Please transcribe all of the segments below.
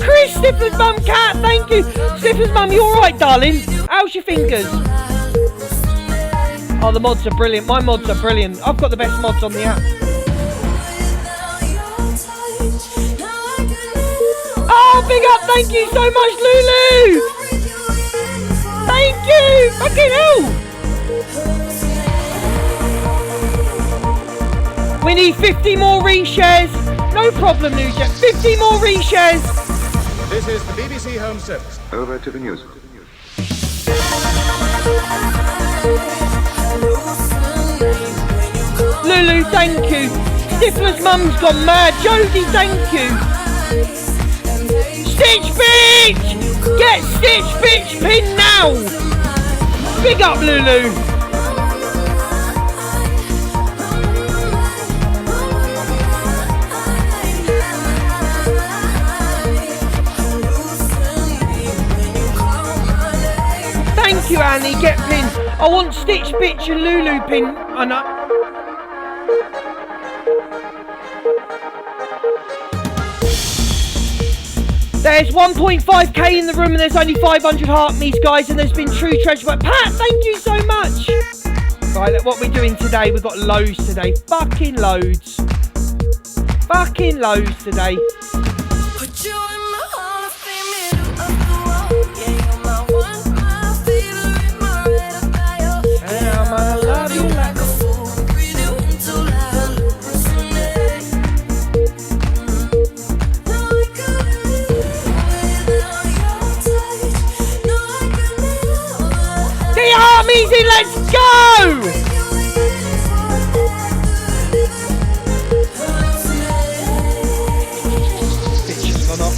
Chris, Stifler's mum, Cat, thank you. Stifler's mum, you alright, darling? How's your fingers? Oh, the mods are brilliant. My mods are brilliant. I've got the best mods on the app. Oh, big up, thank you so much, Lulu. Thank you. Fucking hell. We need 50 more reshares. No problem, Nugent. 50 more reshares. This is the BBC Home Service. Over to the news. Lulu, thank you. Stifler's mum's gone mad. Jodie, thank you. Stitch bitch! Get Stitch bitch pin now! Big up, Lulu. Thank you, Annie. Get pin. I want Stitch bitch and Lulu pin. I know. There's 1.5k in the room and there's only 500 heart me's, guys, and there's been true treasure. But Pat, thank you so much. Right, what we're doing today, we've got loads today. Fucking loads. Fucking loads today. Put you in my hall of fame, middle of the wall. Yeah, you're my one, my favorite, my red fire. And I'ma love you like a fool. Breathe you into life, hallucinate. No, I couldn't live without your touch. No, I could never. Get your heart me's in, let's go! Bitches gone off.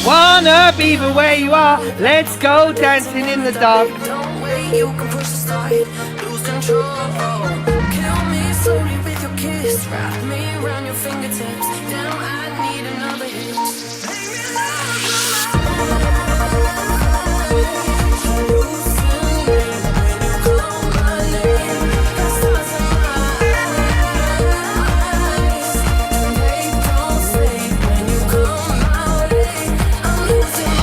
Wanna be the way you are. Let's go dancing in the dark. Don't wait, you can push the start, lose control. Kill me slowly with your kiss, wrap me around your fingertips. Damn, I need another hit. Make me love you hallucinate when you call my name. Got stars in my eyes, and they don't sleep when you call my name. I'm losing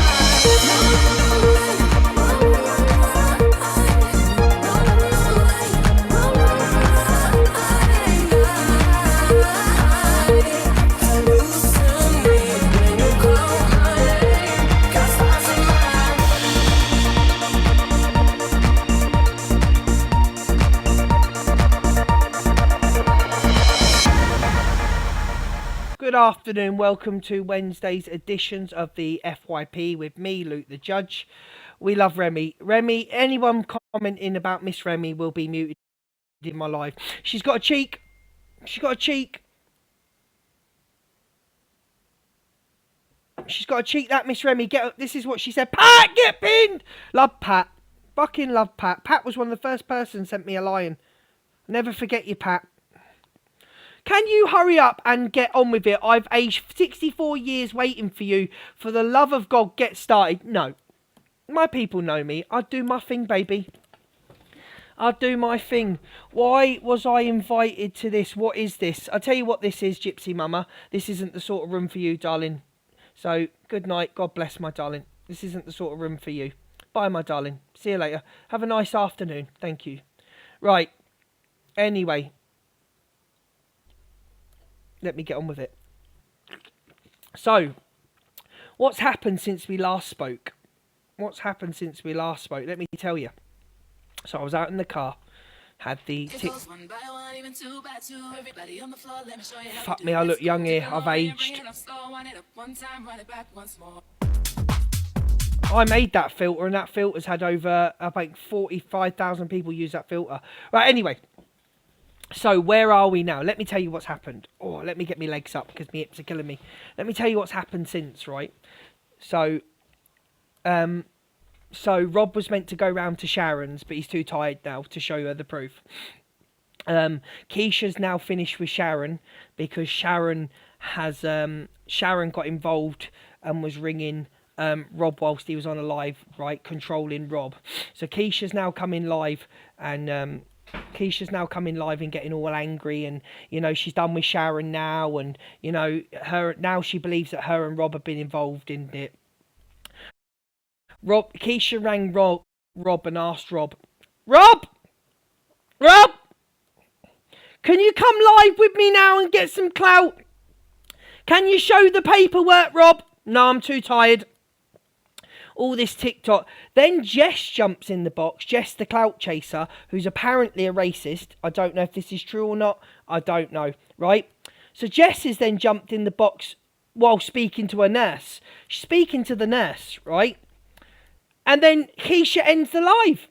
Good afternoon, welcome to Wednesday's editions of the FYP with me, Luke the Judge. We love Remy. Remy, anyone commenting about Miss Remy will be muted in my live. She's got a cheek. She's got a cheek. She's got a cheek, that Miss Remy. Get up. This is what she said. Pat, get pinned. Love Pat. Fucking love Pat. Pat was one of the first persons sent me a lion. Never forget you, Pat. Can you hurry up and get on with it? I've aged 64 years waiting for you. For the love of God, get started. No. My people know me. I do my thing, baby. I do my thing. Why was I invited to this? What is this? I'll tell you what this is, Gypsy Mama. This isn't the sort of room for you, darling. So, good night. God bless, my darling. This isn't the sort of room for you. Bye, my darling. See you later. Have a nice afternoon. Thank you. Right. Anyway. Let me get on with it. So, what's happened since we last spoke? What's happened since we last spoke? Let me tell you. So, I was out in the car. Had the fuck me, I look young here. I've aged. I made that filter, and that filter's had over, I think, 45,000 people use that filter. Right, anyway. So where are we now? Let me tell you what's happened. Oh, let me get my legs up because my hips are killing me. Let me tell you what's happened since, right? So Rob was meant to go round to Sharon's, but he's too tired now to show her the proof. Keisha's now finished with Sharon because Sharon got involved and was ringing Rob whilst he was on a live, right, controlling Rob. So Keisha's now coming live and getting all angry, and you know she's done with Sharon now, and you know she believes that her and Rob have been involved in it. Keisha rang Rob and asked Rob, can you come live with me now and get some clout? Can you show the paperwork, Rob? No, I'm too tired. All this TikTok. Then Jess jumps in the box. Jess, the clout chaser, who's apparently a racist. I don't know if this is true or not. I don't know, right? So Jess has then jumped in the box while speaking to a nurse. She's speaking to the nurse, right? And then Keisha ends the live.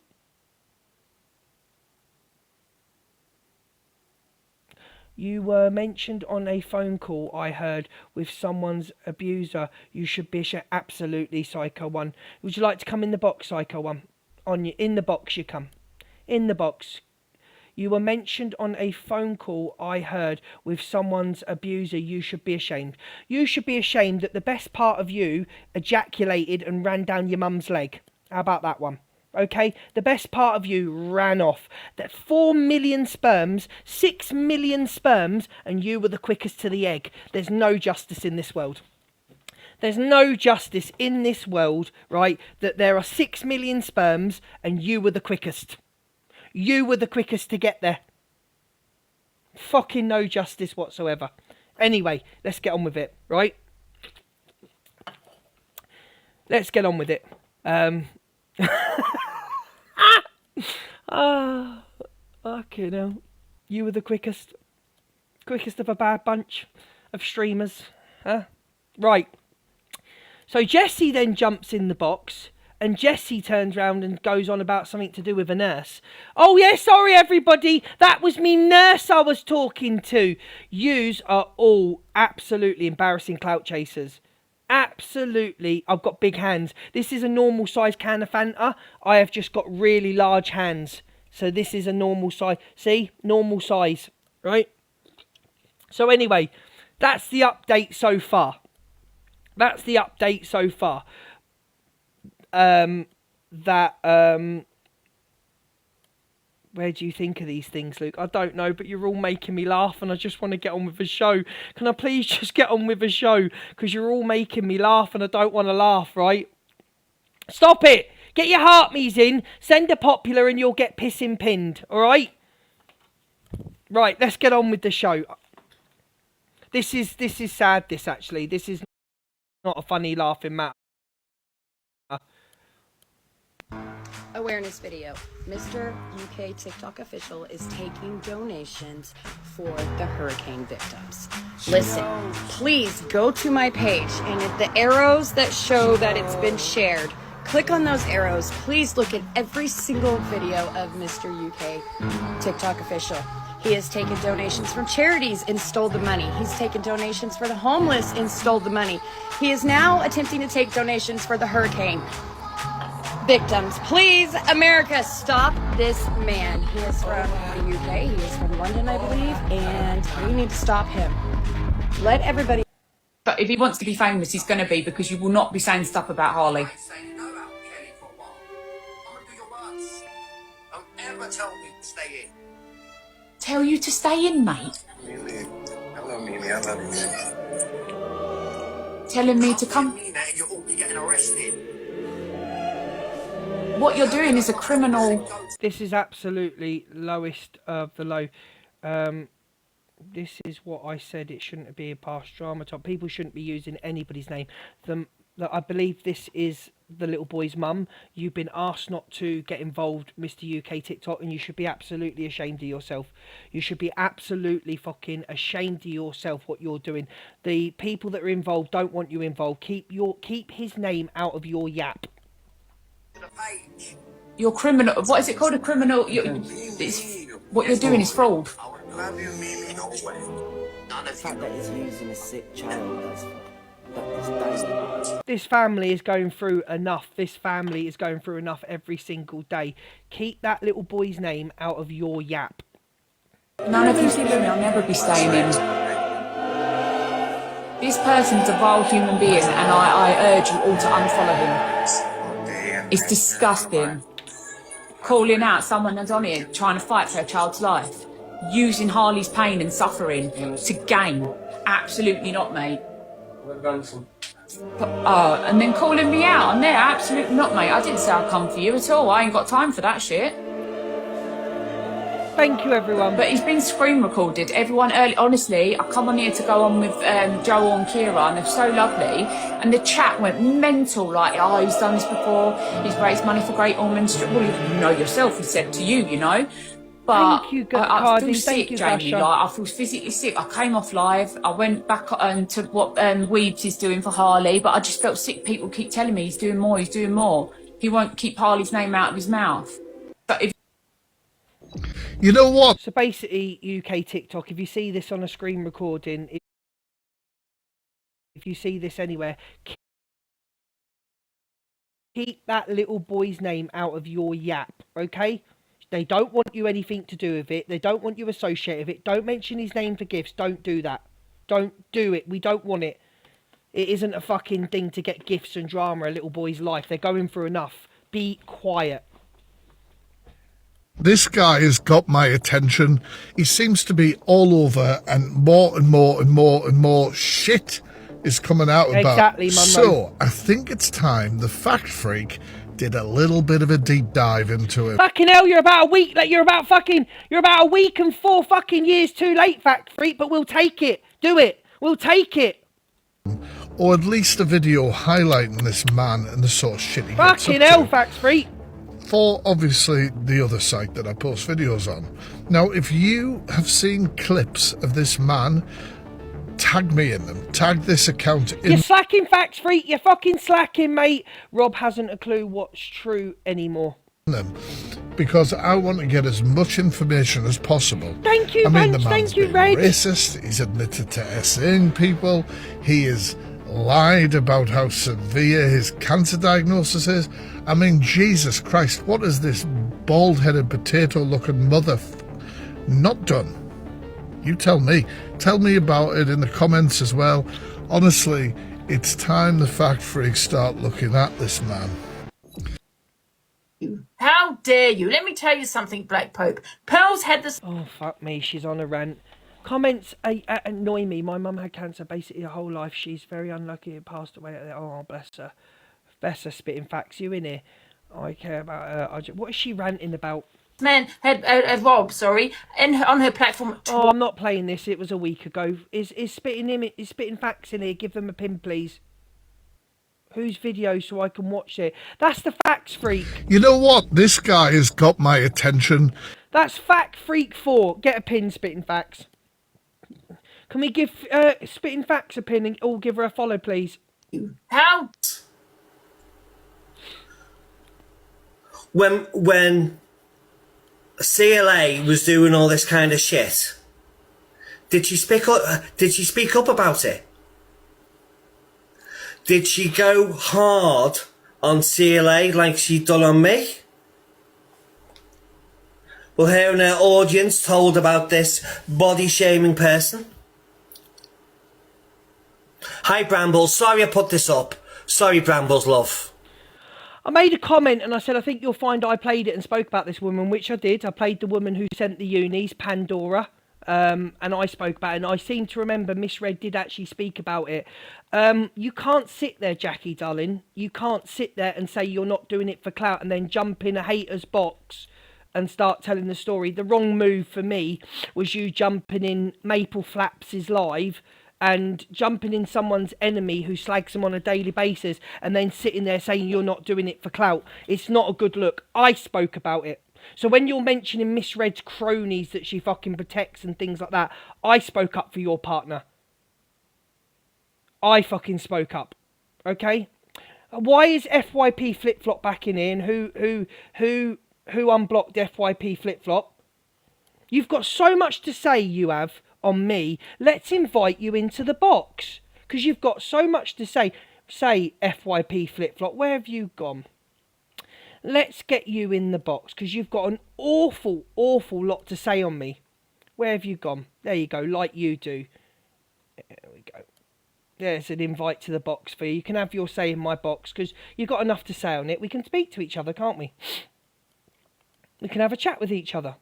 You were mentioned on a phone call I heard with someone's abuser. You should be absolutely, Psycho One. Would you like to come in the box, Psycho One? In the box you come. In the box. You were mentioned on a phone call I heard with someone's abuser. You should be ashamed. You should be ashamed that the best part of you ejaculated and ran down your mum's leg. How about that one? Okay, the best part of you ran off. That 4 million sperms, 6 million sperms, and you were the quickest to the egg. There's no justice in this world. There's no justice in this world, right? That there are 6 million sperms and you were the quickest. You were the quickest to get there. Fucking no justice whatsoever. Anyway, let's get on with it, right? Let's get on with it. Fucking hell. You were the quickest of a bad bunch of streamers, huh? Right. So Jessie then jumps in the box, and Jessie turns round and goes on about something to do with a nurse. Oh yeah, sorry everybody, that was me nurse I was talking to. Yous are all absolutely embarrassing clout chasers. Absolutely, I've got big hands. This is a normal size can of Fanta. I have just got really large hands. So this is a normal size. See? Normal size, right? So anyway, that's the update so far. Where do you think of these things, Luke? I don't know, but you're all making me laugh and I just want to get on with the show. Can I please just get on with the show? Because you're all making me laugh and I don't want to laugh, right? Stop it! Get your heartme's in, send a popular and you'll get pissing pinned, alright? Right, let's get on with the show. This is sad, this actually. This is not a funny laughing matter. Awareness video. Mr. UK TikTok official is taking donations for the hurricane victims. Listen, please go to my page and at the arrows that show that it's been shared, click on those arrows. Please look at every single video of Mr. UK TikTok official. He has taken donations from charities and stole the money. He's taken donations for the homeless and stole the money. He is now attempting to take donations for the hurricane victims. Please, America, stop this man. He is from the UK. He is from London, I believe, and we need to stop him. Let everybody... But if he wants to be famous, he's going to be, because you will not be saying stuff about Harley. Don't ever tell me to stay in. Tell you to stay in, mate? Mimi, hello, Mimi, I love you. Telling me to come... You're all getting arrested. What you're doing is a criminal. This is absolutely lowest of the low. This is what I said. It shouldn't be a past drama top. People shouldn't be using anybody's name. I believe this is the little boy's mum. You've been asked not to get involved, Mr. UK TikTok, and you should be absolutely ashamed of yourself. You should be absolutely fucking ashamed of yourself what you're doing. The people that are involved don't want you involved. Keep his name out of your yap. You're criminal. What is it called? A criminal? What you're doing is fraud. Love you, Mimi, no way. None The of fact you. that he's losing a sick child, that is daily. This family is going through enough. This family is going through enough every single day. Keep that little boy's name out of your yap. None of his living, I'll never be staying in. This person's a vile human being, and I urge you all to unfollow him. It's disgusting. Calling out someone that's on here trying to fight for a child's life, using Harley's pain and suffering to gain. Absolutely not, mate. And then calling me out on there, absolutely not, mate. I didn't say I'd come for you at all. I ain't got time for that shit. Thank you, everyone. But he's been screen recorded. Everyone early, honestly, I come on here to go on with Joel and Kira, and they're so lovely. And the chat went mental, like, oh, he's done this before. He's raised money for Great Ormond Street. Well, you know yourself, he said to you, you know. But Thank you, I feel Cardi. sick, Thank you, Jamie. Gasha. Like, I feel physically sick. I came off live. I went back to what Weebs is doing for Harley, but I just felt sick. People keep telling me he's doing more, he's doing more. He won't keep Harley's name out of his mouth. But if You know what? So basically, UK TikTok, if you see this on a screen recording, if you see this anywhere, keep that little boy's name out of your yap, okay? They don't want you anything to do with it. They don't want you associated with it. Don't mention his name for gifts. Don't do that. Don't do it. We don't want it. It isn't a fucking thing to get gifts and drama a little boy's life. They're going through enough. Be quiet. This guy has got my attention. He seems to be all over, and more and more and more and more shit is coming out about. Exactly, Munro. So I think it's time the Fact Freak did a little bit of a deep dive into it. Fucking hell, you're about a week, like you're about a week and 4 fucking years too late, Fact Freak, but we'll take it. Do it. We'll take it. Or at least a video highlighting this man and the sort of shit he gets Fucking up hell, to. Fact Freak. For obviously the other site that I post videos on. Now, if you have seen clips of this man, tag me in them. Tag this account in You're slacking, Facts Freak. You're fucking slacking, mate. Rob hasn't a clue what's true anymore. them, because I want to get as much information as possible. Thank you, I mean, the Vance. man's Thank you, been Reg. racist. He's admitted to SAing people. He has lied about how severe his cancer diagnosis is. I mean, Jesus Christ, what has this bald-headed potato-looking mother not done? You tell me. Tell me about it in the comments as well. Honestly, it's time the Fact Freaks start looking at this man. How dare you? Let me tell you something, Black Pope. Pearl's had this. Oh, fuck me. She's on a rant. Comments annoy me. My mum had cancer basically her whole life. She's very unlucky and passed away. Oh, bless her. Bless her, spitting facts. You in here? I care about her. What is she ranting about? Man had Rob, sorry, on her platform. Oh, I'm not playing this. It was a week ago. Is spitting facts in here? Give them a pin, please. Whose video so I can watch it? That's the Facts Freak. You know what? This guy has got my attention. That's Fact Freak 4. Get a pin, Spitting Facts. Can we give Spitting Facts a pin and all give her a follow, please? How? When CLA was doing all this kind of shit, did she speak up? Did she speak up about it? Did she go hard on CLA like she'd done on me? Well, hearing her audience told about this body-shaming person. Hi, Brambles. Sorry I put this up. Sorry, Brambles, love. I made a comment and I said, I think you'll find I played it and spoke about this woman, which I did. I played the woman who sent the unis, Pandora. And I spoke about it, and I seem to remember Miss Red did actually speak about it. You can't sit there, Jackie, darling. You can't sit there and say you're not doing it for clout and then jump in a hater's box and start telling the story. The wrong move for me was you jumping in Maple Flaps' live and jumping in someone's enemy who slags them on a daily basis and then sitting there saying you're not doing it for clout. It's not a good look. I spoke about it. So when you're mentioning Miss Red's cronies that she fucking protects and things like that, I spoke up for your partner. I fucking spoke up. Okay? Why is FYP Flip-Flop back in here? And who unblocked FYP Flip-Flop? You've got so much to say, you have, on me. Let's invite you into the box. Because you've got so much to say. Say, FYP flip-flop, where have you gone? Let's get you in the box, because you've got an awful, awful lot to say on me. Where have you gone? There you go, like you do. There we go. There's an invite to the box for you. You can have your say in my box, because you've got enough to say on it. We can speak to each other, can't we? We can have a chat with each other.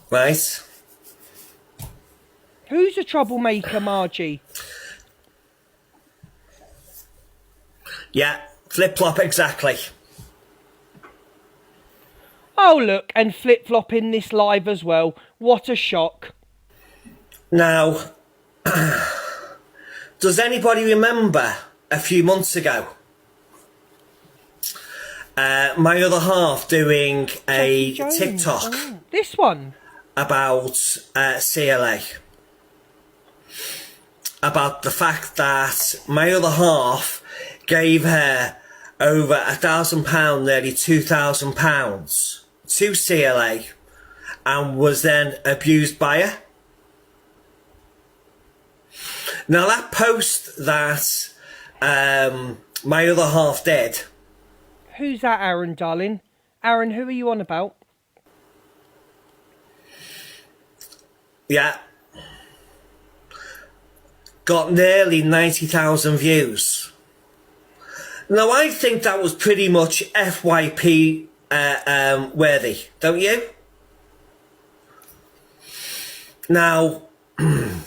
Right. Who's a troublemaker, Margie? Yeah, flip-flop, exactly. Oh, look, and flip-flop in this live as well. What a shock. Now, does anybody remember a few months ago my other half doing a TikTok this one about CLA? About the fact that my other half gave her over £1,000, nearly £2,000 to CLA and was then abused by her. Now that post that my other half did. Who's that, Aaron, darling? Aaron, who are you on about? Yeah. Got nearly 90,000 views. Now I think that was pretty much FYP worthy, don't you? Now, I'm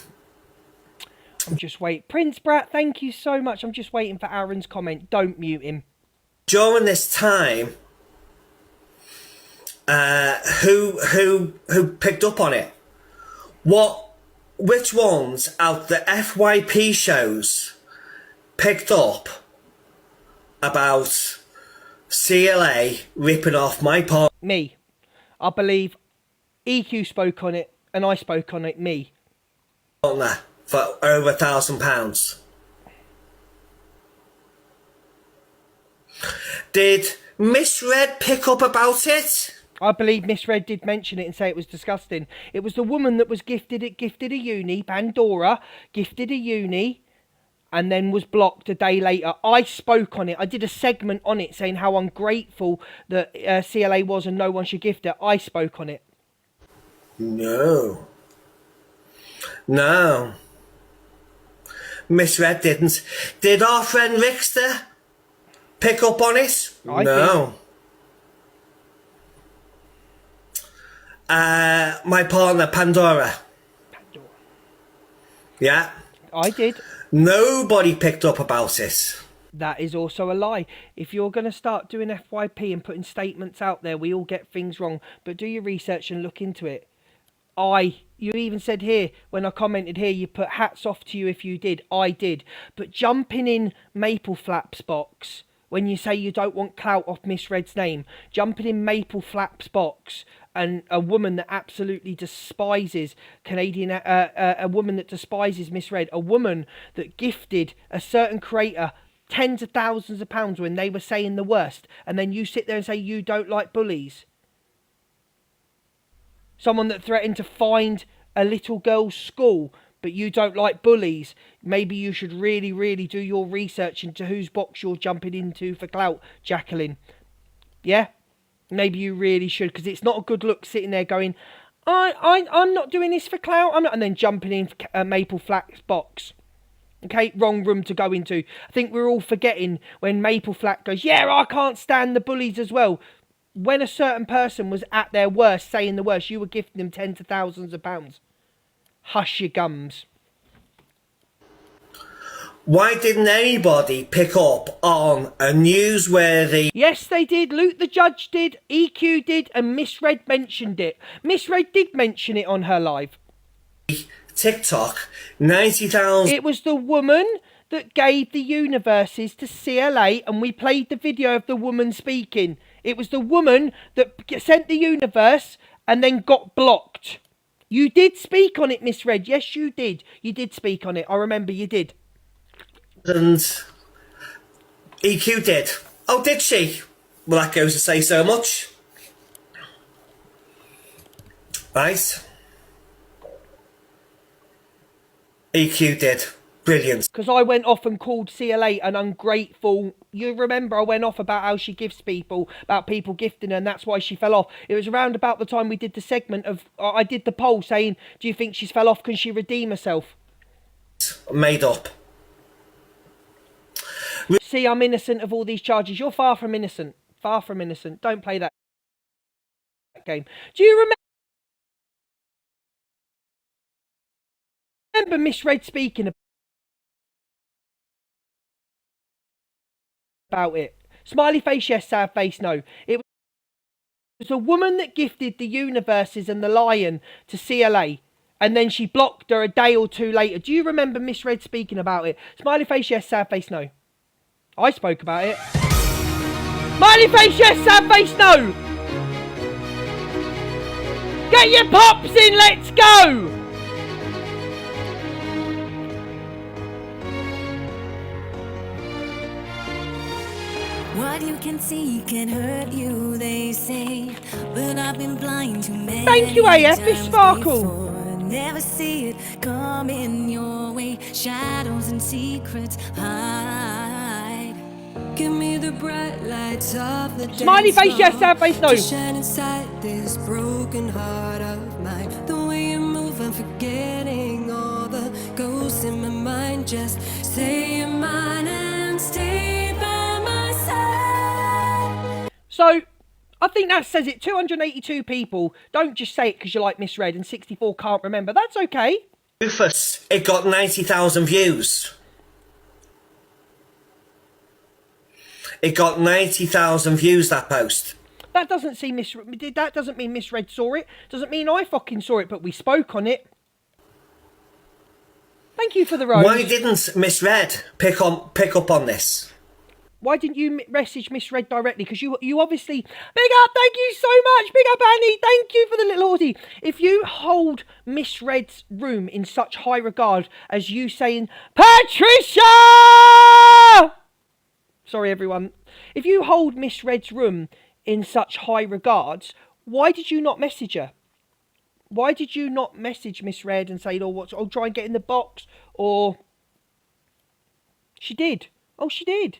just waiting. Prince Brat, thank you so much. I'm just waiting for Aaron's comment. Don't mute him. During this time, who picked up on it? Which ones out the FYP shows picked up about CLA ripping off my part? Me. I believe EQ spoke on it and I spoke on it. Me. For over £1,000. Did Miss Red pick up about it? I believe Miss Red did mention it and say it was disgusting. It was the woman that was gifted a uni, Pandora, gifted a uni, and then was blocked a day later. I spoke on it. I did a segment on it saying how ungrateful that CLA was and no one should gift it. I spoke on it. No. Miss Red didn't. Did our friend Rickster pick up on it? No. My partner, Pandora. Yeah. I did. Nobody picked up about it. That is also a lie. If you're going to start doing FYP and putting statements out there, we all get things wrong. But do your research and look into it. You even said here, when I commented here, you put hats off to you if you did. I did. But jumping in Maple Flap's box, when you say you don't want clout off Miss Red's name, jumping in Maple Flap's box, and a woman that absolutely despises Canadian, a woman that despises Miss Red, a woman that gifted a certain creator tens of thousands of pounds when they were saying the worst, and then you sit there and say you don't like bullies. Someone that threatened to find a little girl's school, but you don't like bullies. Maybe you should really, really do your research into whose box you're jumping into for clout, Jacqueline. Yeah? Maybe you really should, because it's not a good look sitting there going, I'm not doing this for clout, and then jumping in Maple Flat's box. Okay, wrong room to go into. I think we're all forgetting when Maple Flat goes, yeah, I can't stand the bullies as well. When a certain person was at their worst, saying the worst, you were gifting them tens of thousands of pounds. Hush your gums. Why didn't anybody pick up on a newsworthy... Yes, they did. Luke the Judge did, EQ did, and Miss Red mentioned it. Miss Red did mention it on her live. TikTok, 90,000... It was the woman that gave the universes to CLA, and we played the video of the woman speaking. It was the woman that sent the universe and then got blocked. You did speak on it, Miss Red. Yes, you did. You did speak on it. I remember you did. And EQ did. Oh, did she? Well, that goes to say so much. Right? EQ did. Brilliant. Because I went off and called CLA an ungrateful... You remember I went off about how she gives people, about people gifting her, and that's why she fell off. It was around about the time we did the segment of... I did the poll saying, do you think she's fell off? Can she redeem herself? Made up. See, I'm innocent of all these charges. You're far from innocent. Far from innocent. Don't play that game. Do you remember Misread speaking about it? Smiley face, yes. Sad face, no. It was a woman that gifted the universes and the lion to CLA, and then she blocked her a day or two later. Do you remember Misread speaking about it? Smiley face, yes. Sad face, no. I spoke about it. Smiley face, yes. Sad face, no. Get your pops in, let's go. What you can see can hurt you, they say, but I've been blind to many. Thank you, AF. It's Sparkle. Before. Never see it coming your way. Shadows and secrets hide. Give me the bright lights of the Smiley face, yes. Sad face, no. to shine inside this broken heart of mine. The way you move, I'm forgetting all the ghosts in my mind. Just say you're mine and stay by my side. So, I think that says it. 282 people. Don't just say it because you like Misread, and 64 can't remember. That's okay. Rufus, it got 90,000 views. It got 90,000 views, that post. That doesn't seem that doesn't mean Misread saw it. Doesn't mean I fucking saw it, but we spoke on it. Thank you for the rose. Why didn't Misread pick up on this? Why didn't you message Misread directly? Because you obviously... Big up, thank you so much. Big up, Annie. Thank you for the little hoodie. If you hold Misread's room in such high regard as you saying, Patricia! Sorry, everyone. If you hold Misread's room in such high regards, why did you not message her? Why did you not message Misread and say, oh, try and get in the box? Or... She did. Oh, she did.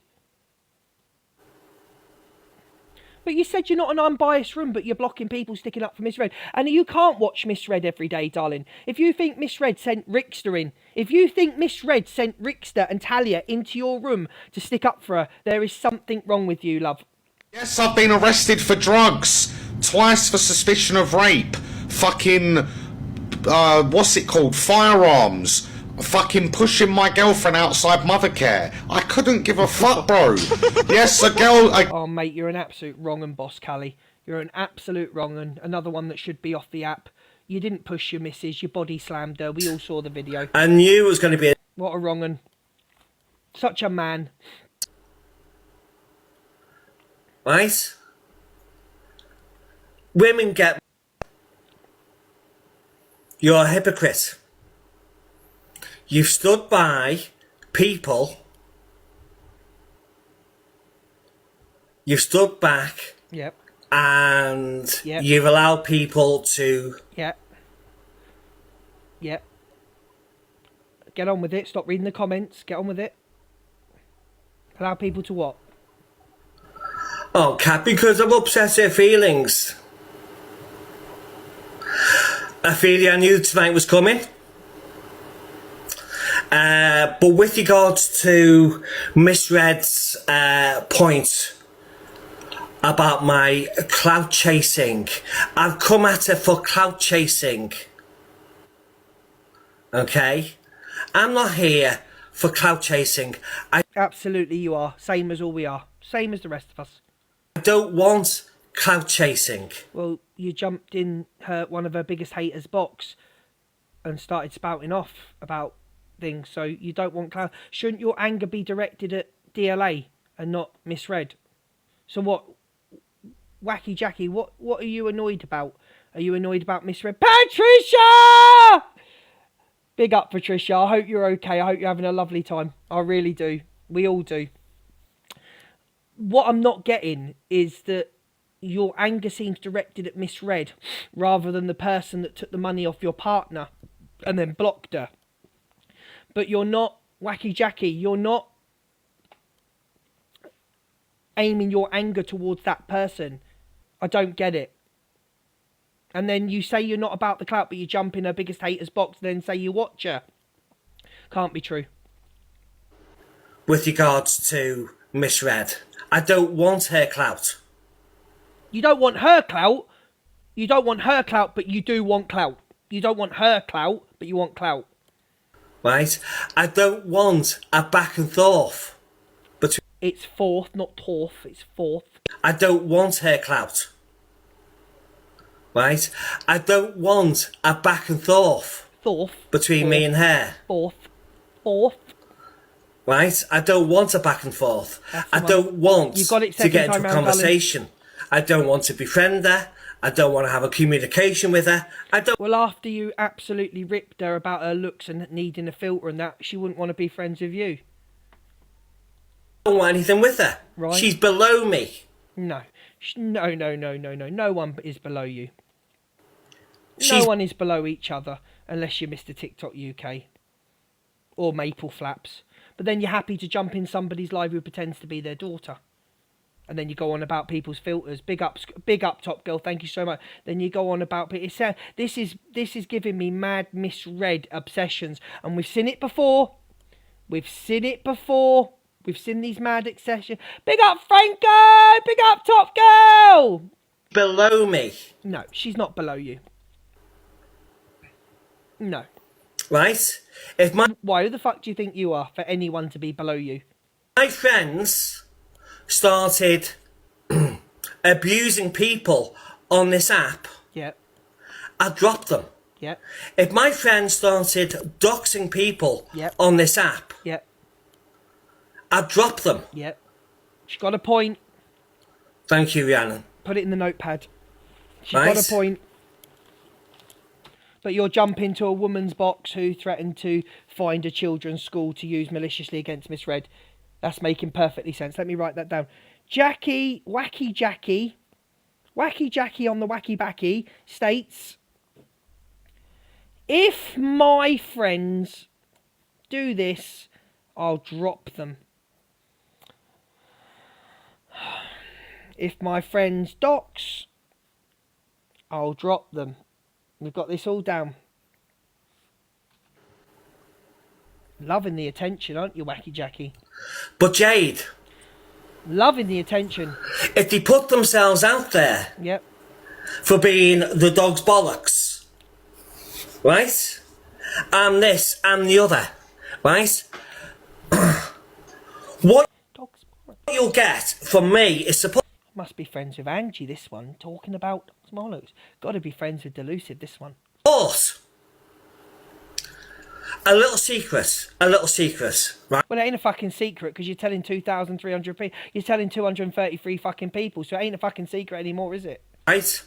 But you said you're not an unbiased room, but you're blocking people sticking up for Misread. And you can't watch Misread every day, darling. If you think Misread sent Rickster in, if you think Misread sent Rickster and Talia into your room to stick up for her, there is something wrong with you, love. Yes, I've been arrested for drugs. Twice for suspicion of rape. Fucking, what's it called? Firearms. Fucking pushing my girlfriend outside Mothercare. I couldn't give a fuck, bro. Yes, a girl... Oh, mate, you're an absolute wrong un, boss, Callie. You're an absolute wrong un. Another one that should be off the app. You didn't push your missus. You body slammed her. We all saw the video. I knew it was going to be... What a wrong un. Such a man. Right? Women get... You're a hypocrite. You've stood by people. You've stood back. Yep. And Yep. you've allowed people to... Yep. Yep. Get on with it. Stop reading the comments. Get on with it. Allow people to what? Oh, Kat, because I've upset her feelings. Ophelia, I knew tonight was coming. But with regards to Misread's point about my clout chasing, I've come at her for clout chasing. Okay? I'm not here for clout chasing. Absolutely you are. Same as all we are. Same as the rest of us. I don't want clout chasing. Well, you jumped in one of her biggest haters' box and started spouting off about things, so you don't want clout. Shouldn't your anger be directed at DLA and not Misread? So what, Wacky Jackie, what are you annoyed about? Are you annoyed about Misread? Patricia! Big up, Patricia. I hope you're okay. I hope you're having a lovely time. I really do. We all do. what I'm not getting is that your anger seems directed at Miss Red rather than the person that took the money off your partner and then blocked her. But you're not, Wacky Jackie, you're not aiming your anger towards that person. I don't get it. And then you say you're not about the clout, but you jump in her biggest hater's box and then say you watch her. Can't be true. With regards to Miss Red, I don't want her clout. You don't want her clout. You don't want her clout, but you do want clout. You don't want her clout, but you want clout. Right? I don't want a back and forth. It's fourth, not torf. It's fourth. I don't want her clout. Right? I don't want a back and forth. Between me and her. Fourth. Right? I don't want a back and forth. I don't want to get into a conversation. I don't want to befriend her. I don't want to have a communication with her. Well, after you absolutely ripped her about her looks and needing a filter and that, she wouldn't want to be friends with you. I don't want anything with her. Right. She's below me. No. No. No one is below you. No one is below each other unless you're Mr. TikTok UK. Or Maple Flaps. But then you're happy to jump in somebody's live who pretends to be their daughter. And then you go on about people's filters. Big up, Top Girl. Thank you so much. Then you go on about this is giving me mad misread obsessions, and we've seen it before. We've seen these mad obsessions. Big up, Franco. Big up, Top Girl. Below me. No, she's not below you. No. Right? Why? Who the fuck do you think you are for anyone to be below you? My friends started abusing people on this app. Yep. I dropped them. Yep. If my friends started doxing people on this app, I'd drop them. Yep. She's got a point. Thank you, Rhiannon. Put it in the notepad. She's got a point. But you'll jump into a woman's box who threatened to find a children's school to use maliciously against Miss Red. That's making perfectly sense. Let me write that down. Wacky Jackie on the Wacky Backy states, if my friends do this, I'll drop them. If my friends dox, I'll drop them. We've got this all down. Loving the attention, aren't you, Wacky Jackie? But Jade. Loving the attention. If they put themselves out there. Yep. For being the dog's bollocks. Right? And this and the other. Right? What you'll get from me is support. Must be friends with Angie, this one. Talking about Smollows. Got to be friends with Delusive, this one. But a little secret, right? Well, it ain't a fucking secret because you're telling 2,300 people. You're telling 233 fucking people, so it ain't a fucking secret anymore, is it? Right.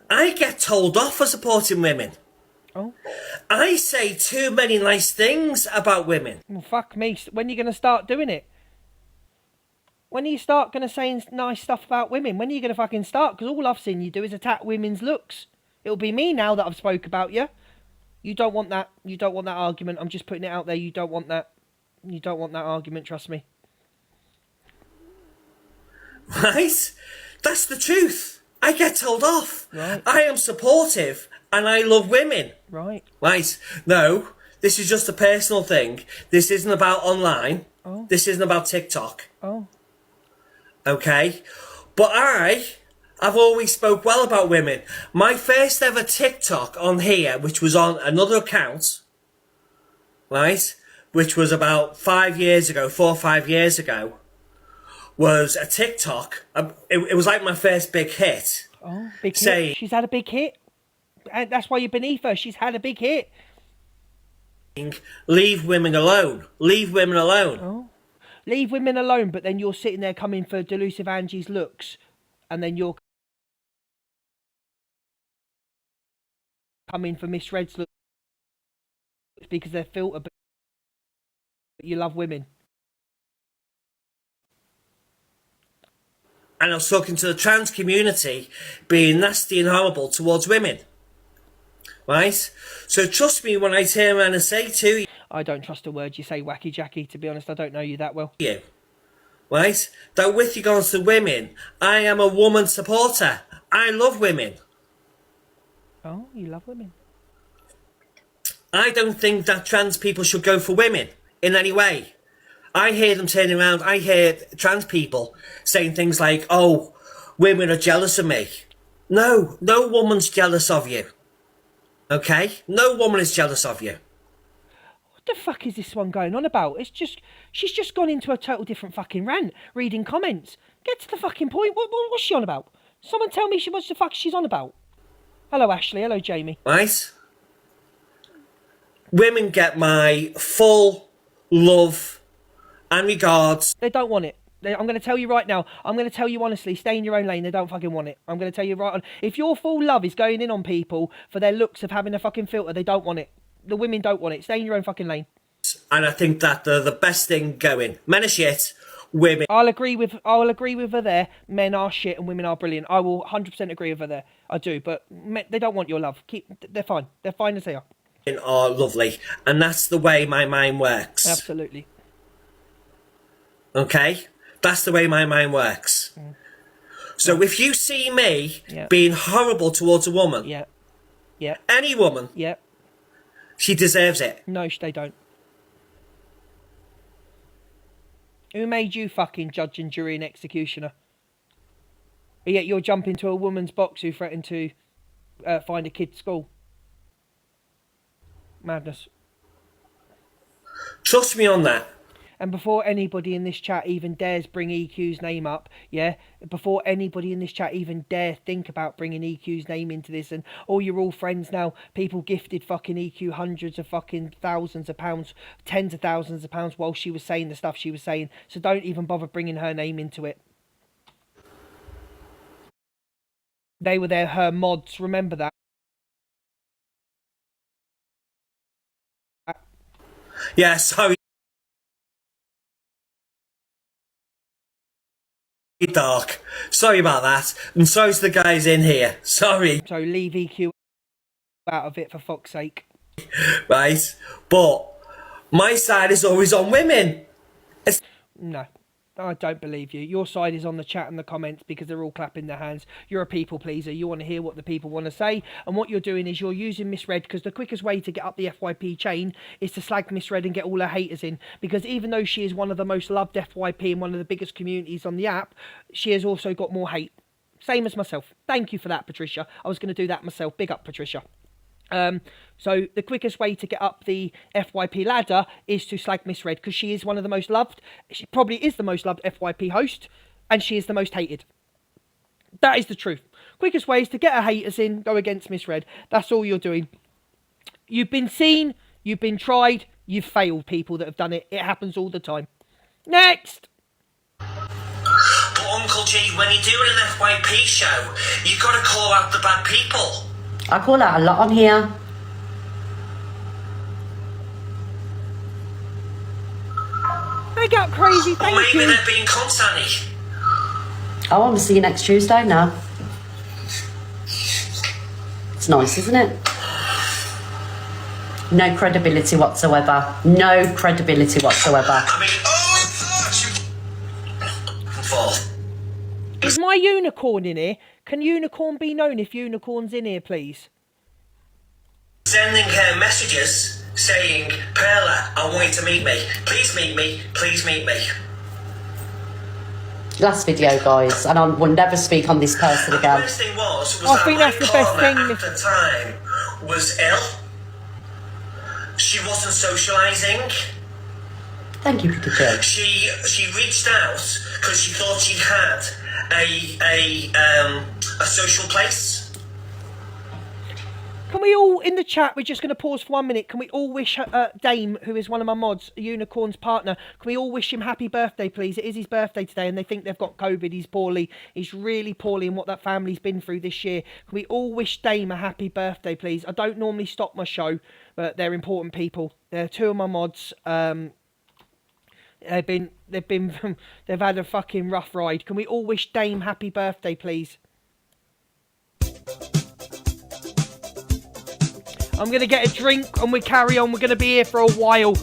I get told off for supporting women. Oh. I say too many nice things about women. Well, fuck me. When are you going to start doing it? When are you start going to say nice stuff about women? When are you going to fucking start? Because all I've seen you do is attack women's looks. It'll be me now that I've spoke about you. You don't want that. You don't want that argument. I'm just putting it out there. You don't want that. You don't want that argument, trust me. Right? That's the truth. I get told off. Right. I am supportive and I love women. Right. Right. No, this is just a personal thing. This isn't about online. Oh. This isn't about TikTok. Oh. Okay? But I've always spoke well about women. My first ever TikTok on here, which was on another account, right, which was about 5 years ago, 4 or 5 years ago, was a TikTok. It was like my first big hit. Oh, big hit. She's had a big hit. And that's why you're beneath her. She's had a big hit. Leave women alone. Leave women alone. Oh. Leave women alone, but then you're sitting there coming for Delusive Angie's looks, and then you're coming for Miss Red's looks because they're filtered, but you love women. And I was talking to the trans community being nasty and horrible towards women. Right? So trust me when I turn around and say to you... I don't trust a word you say, Wacky Jackie, to be honest. I don't know you that well. Right? That with regards to women, I am a woman supporter. I love women. Oh, you love women. I don't think that trans people should go for women in any way. I hear them turning around. I hear trans people saying things like, oh, women are jealous of me. No woman's jealous of you. Okay? No woman is jealous of you. What the fuck is this one going on about? She's just gone into a total different fucking rant, reading comments. Get to the fucking point. What's she on about? Someone tell me what the fuck she's on about. Hello, Ashley. Hello, Jamie. Right? Women get my full love and regards. They don't want it. I'm going to tell you right now. I'm going to tell you honestly. Stay in your own lane. They don't fucking want it. I'm going to tell you right on. If your full love is going in on people for their looks of having a fucking filter, they don't want it. The women don't want it. Stay in your own fucking lane. And I think that they're the best thing going. Men are shit. Women. I'll agree with her there. Men are shit and women are brilliant. I will 100% agree with her there. I do. But they don't want your love. They're fine. They're fine as they are. Are lovely. And that's the way my mind works. Absolutely. Okay? That's the way my mind works. So if you see me being horrible towards a woman, any woman, she deserves it. No, they don't. Who made you fucking judge and jury and executioner? But yet you're jumping to a woman's box who threatened to find a kid's school. Madness. Trust me on that. And before anybody in this chat even dares bring EQ's name up, before anybody in this chat even dare think about bringing EQ's name into this, and you're all friends now, people gifted fucking EQ hundreds of fucking thousands of pounds, tens of thousands of pounds while she was saying the stuff she was saying, so don't even bother bringing her name into it. They were her mods, remember that. Yeah, sorry. Dark. Sorry about that. And sorry to the guys in here. Sorry. So leave EQ out of it for fuck's sake. Right? But my side is always on women. No. I don't believe you. Your side is on the chat and the comments because they're all clapping their hands. You're a people pleaser. You want to hear what the people want to say. And what you're doing is you're using Miss Red because the quickest way to get up the FYP chain is to slag Miss Red and get all her haters in. Because even though she is one of the most loved FYP and one of the biggest communities on the app, she has also got more hate. Same as myself. Thank you for that, Patricia. I was going to do that myself. Big up, Patricia. So the quickest way to get up the FYP ladder is to slag Miss Red because she is one of the most loved. She probably is the most loved FYP host, and she is the most hated. That is the truth. Quickest way is to get her haters in, go against Miss Red. That's all you're doing. You've been seen, you've been tried, you've failed, people that have done it. It happens all the time. Next! But Uncle G, when you're doing an FYP show, you've got to call out the bad people. I call out a lot on here. They got crazy, thank you. Maybe they're being constantly. I want to see you next Tuesday now. It's nice, isn't it? No credibility whatsoever. No credibility whatsoever. I mean, Is my unicorn in here? Can unicorn be known if unicorn's in here, please? Sending her messages saying, Perla, I want you to meet me. Please meet me. Please meet me. Last video, guys, and I will never speak on this person again. The best thing was I think that's the best thing. At the time was ill. She wasn't socialising. Thank you, Pikachu. She reached out because she thought she had a social place. Can we all, in the chat, we're just going to pause for 1 minute. Can we all wish Dame, who is one of my mods, Unicorn's partner, can we all wish him happy birthday, please? It is his birthday today, and they think they've got COVID. He's poorly. He's really poorly in what that family's been through this year. Can we all wish Dame a happy birthday, please? I don't normally stop my show, but they're important people. They're two of my mods. They're They've had a fucking rough ride. Can we all wish Dame happy birthday, please? I'm gonna get a drink and we carry on. We're gonna be here for a while.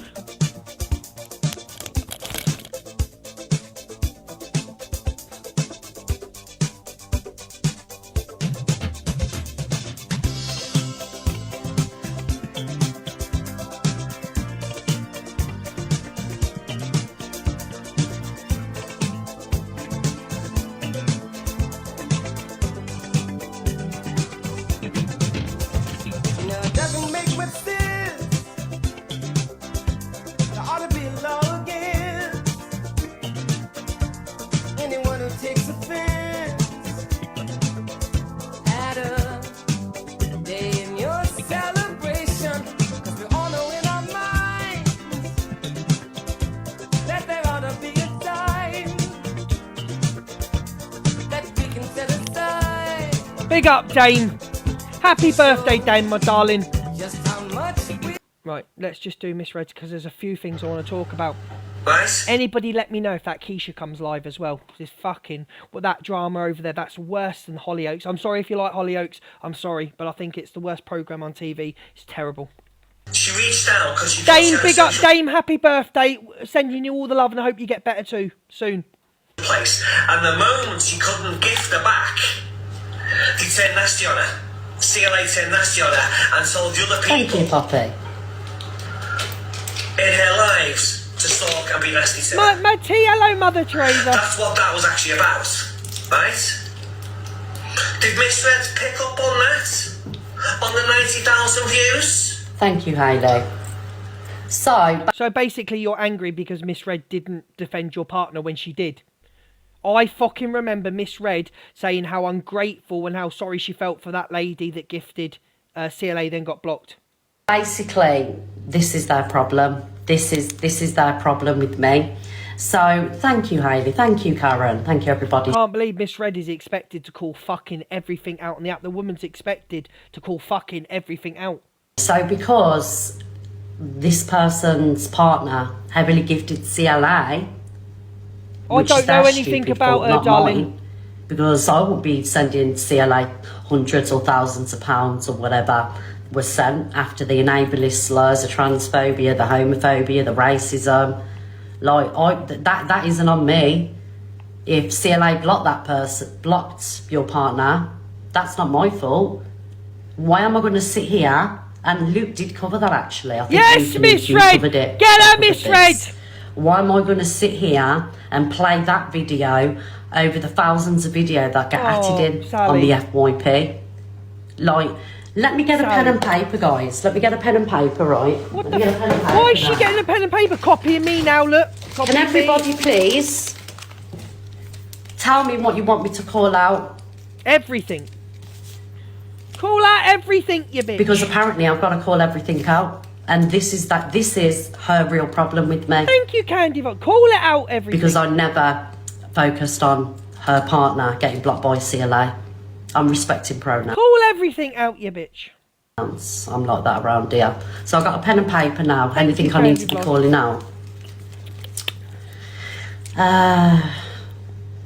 Big up, Dame. Happy birthday, Dame, my darling. Right, let's just do Miss Red because there's a few things I want to talk about. Right. Anybody let me know if that Keisha comes live as well. This fucking, well, that drama over there, that's worse than Hollyoaks. I'm sorry if you like Hollyoaks. I'm sorry, but I think it's the worst programme on TV. It's terrible. She reached out because she... Dame, big up, Dame. Happy birthday. Sending you all the love and I hope you get better too, soon. Place. And the moment she couldn't gift her back, they turned nasty on her. CLA turned nasty on her and told the other people... Thank you, Poppy. ...in her lives to stalk and be nasty to her. My tea, hello, Mother Teresa. That's what that was actually about, right? Did Miss Red pick up on that? On the 90,000 views? Thank you, Hayley. So basically you're angry because Miss Red didn't defend your partner when she did. I fucking remember Miss Red saying how ungrateful and how sorry she felt for that lady that gifted CLA then got blocked. Basically, this is their problem. This is their problem with me. So thank you, Hayley. Thank you, Karen. Thank you, everybody. I can't believe Miss Red is expected to call fucking everything out on the app. The woman's expected to call fucking everything out. So because this person's partner heavily gifted CLA... I don't know anything about her, darling. Mine, because I won't be sending CLA hundreds or thousands of pounds or whatever was sent after the enabling slurs, the transphobia, the homophobia, the racism. Like, that isn't on me. If CLA blocked your partner, that's not my fault. Why am I going to sit here? And Luke did cover that, actually. I think yes, Miss Red! Get her, Miss Red! Why am I going to sit here and play that video over the thousands of videos that get added in on the FYP? Like, let me get a pen and paper, guys. Let me get a pen and paper, right? Why is she getting a pen and paper? Copying me now, look. Can everybody please tell me what you want me to call out? Everything. Call out everything, you bitch. Because apparently I've got to call everything out. And this is her real problem with me. Thank you, Candy. Call it out, everything. Because I never focused on her partner getting blocked by CLA. I'm respecting pronouns. Call everything out, you bitch. I'm like that around here. So I've got a pen and paper now. Anything I need to be calling out.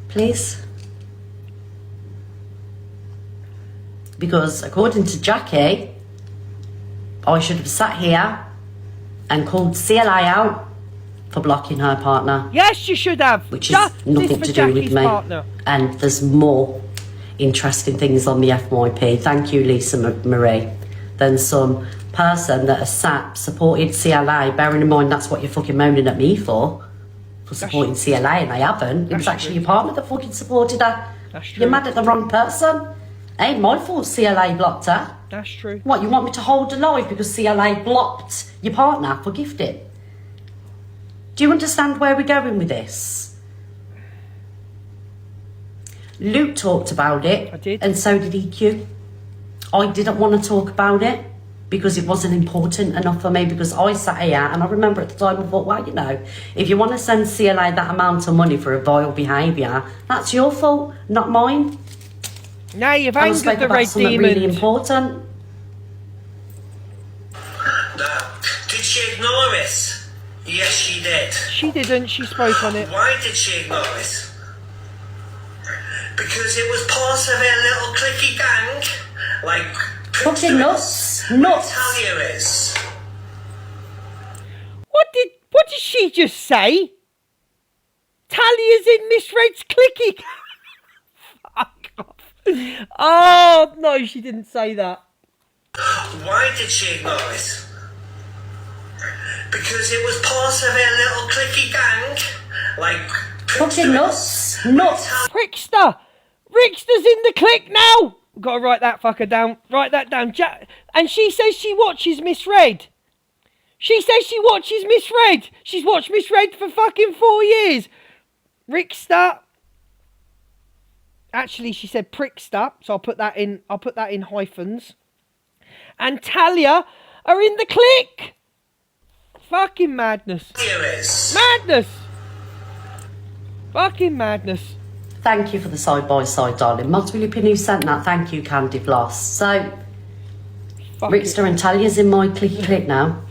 Please. Because according to Jackie, I should have sat here and called CLA out for blocking her partner. Yes, you should have. Which is nothing to do with me. Partner. And there's more interesting things on the FYP. Thank you, Lisa Marie. Than some person that has supported CLA, bearing in mind that's what you're fucking moaning at me for supporting CLA, and I haven't. It was actually your partner that fucking supported her. That's true. You're mad at the wrong person. Ain't my fault CLA blocked her. That's true. What, you want me to hold her live because CLA blocked your partner for gifting? Do you understand where we're going with this? Luke talked about it. I did. And so did EQ. I didn't want to talk about it because it wasn't important enough for me, because I sat here and I remember at the time I thought, well, you know, if you want to send CLA that amount of money for a vile behaviour, that's your fault, not mine. Now you've angered the red demon. Really important. Did she ignore it? Yes, she did. She didn't. She spoke on it. Why did she ignore it? Because it was part of a little clicky gang, like Fucking nuts. Nuts. Talia is. What did she just say? Talia's in Miss Red's clicky. Fuck off. Oh no, she didn't say that. Why did she ignore it? Because it was part of a little clicky gang, like Fucking nuts. Nuts. Rickster! Rickster's in the click now! Gotta write that fucker down. Write that down. And she says she watches Miss Red. She says she watches Miss Red. She's watched Miss Red for fucking 4 years. Rickster. Actually, she said Prickster, so I'll put that in hyphens. And Talia are in the click. Fucking madness. Madness. Fucking madness. Thank you for the side-by-side, darling. Mods, will you pin who sent that? Thank you, Candy Floss. So, Rickster and Talia's in my clicky click now.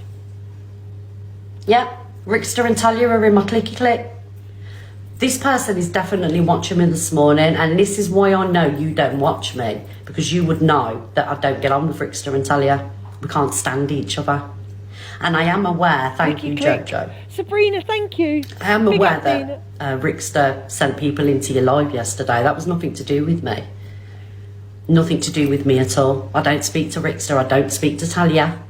Yep, Rickster and Talia are in my clicky click. This person is definitely watching me this morning, and this is why I know you don't watch me, because you would know that I don't get on with Rickster and Talia. We can't stand each other. And I am aware, thank you, Jojo. Sabrina, thank you. I am aware that Rickster sent people into your live yesterday. That was nothing to do with me. Nothing to do with me at all. I don't speak to Rickster. I don't speak to Talia.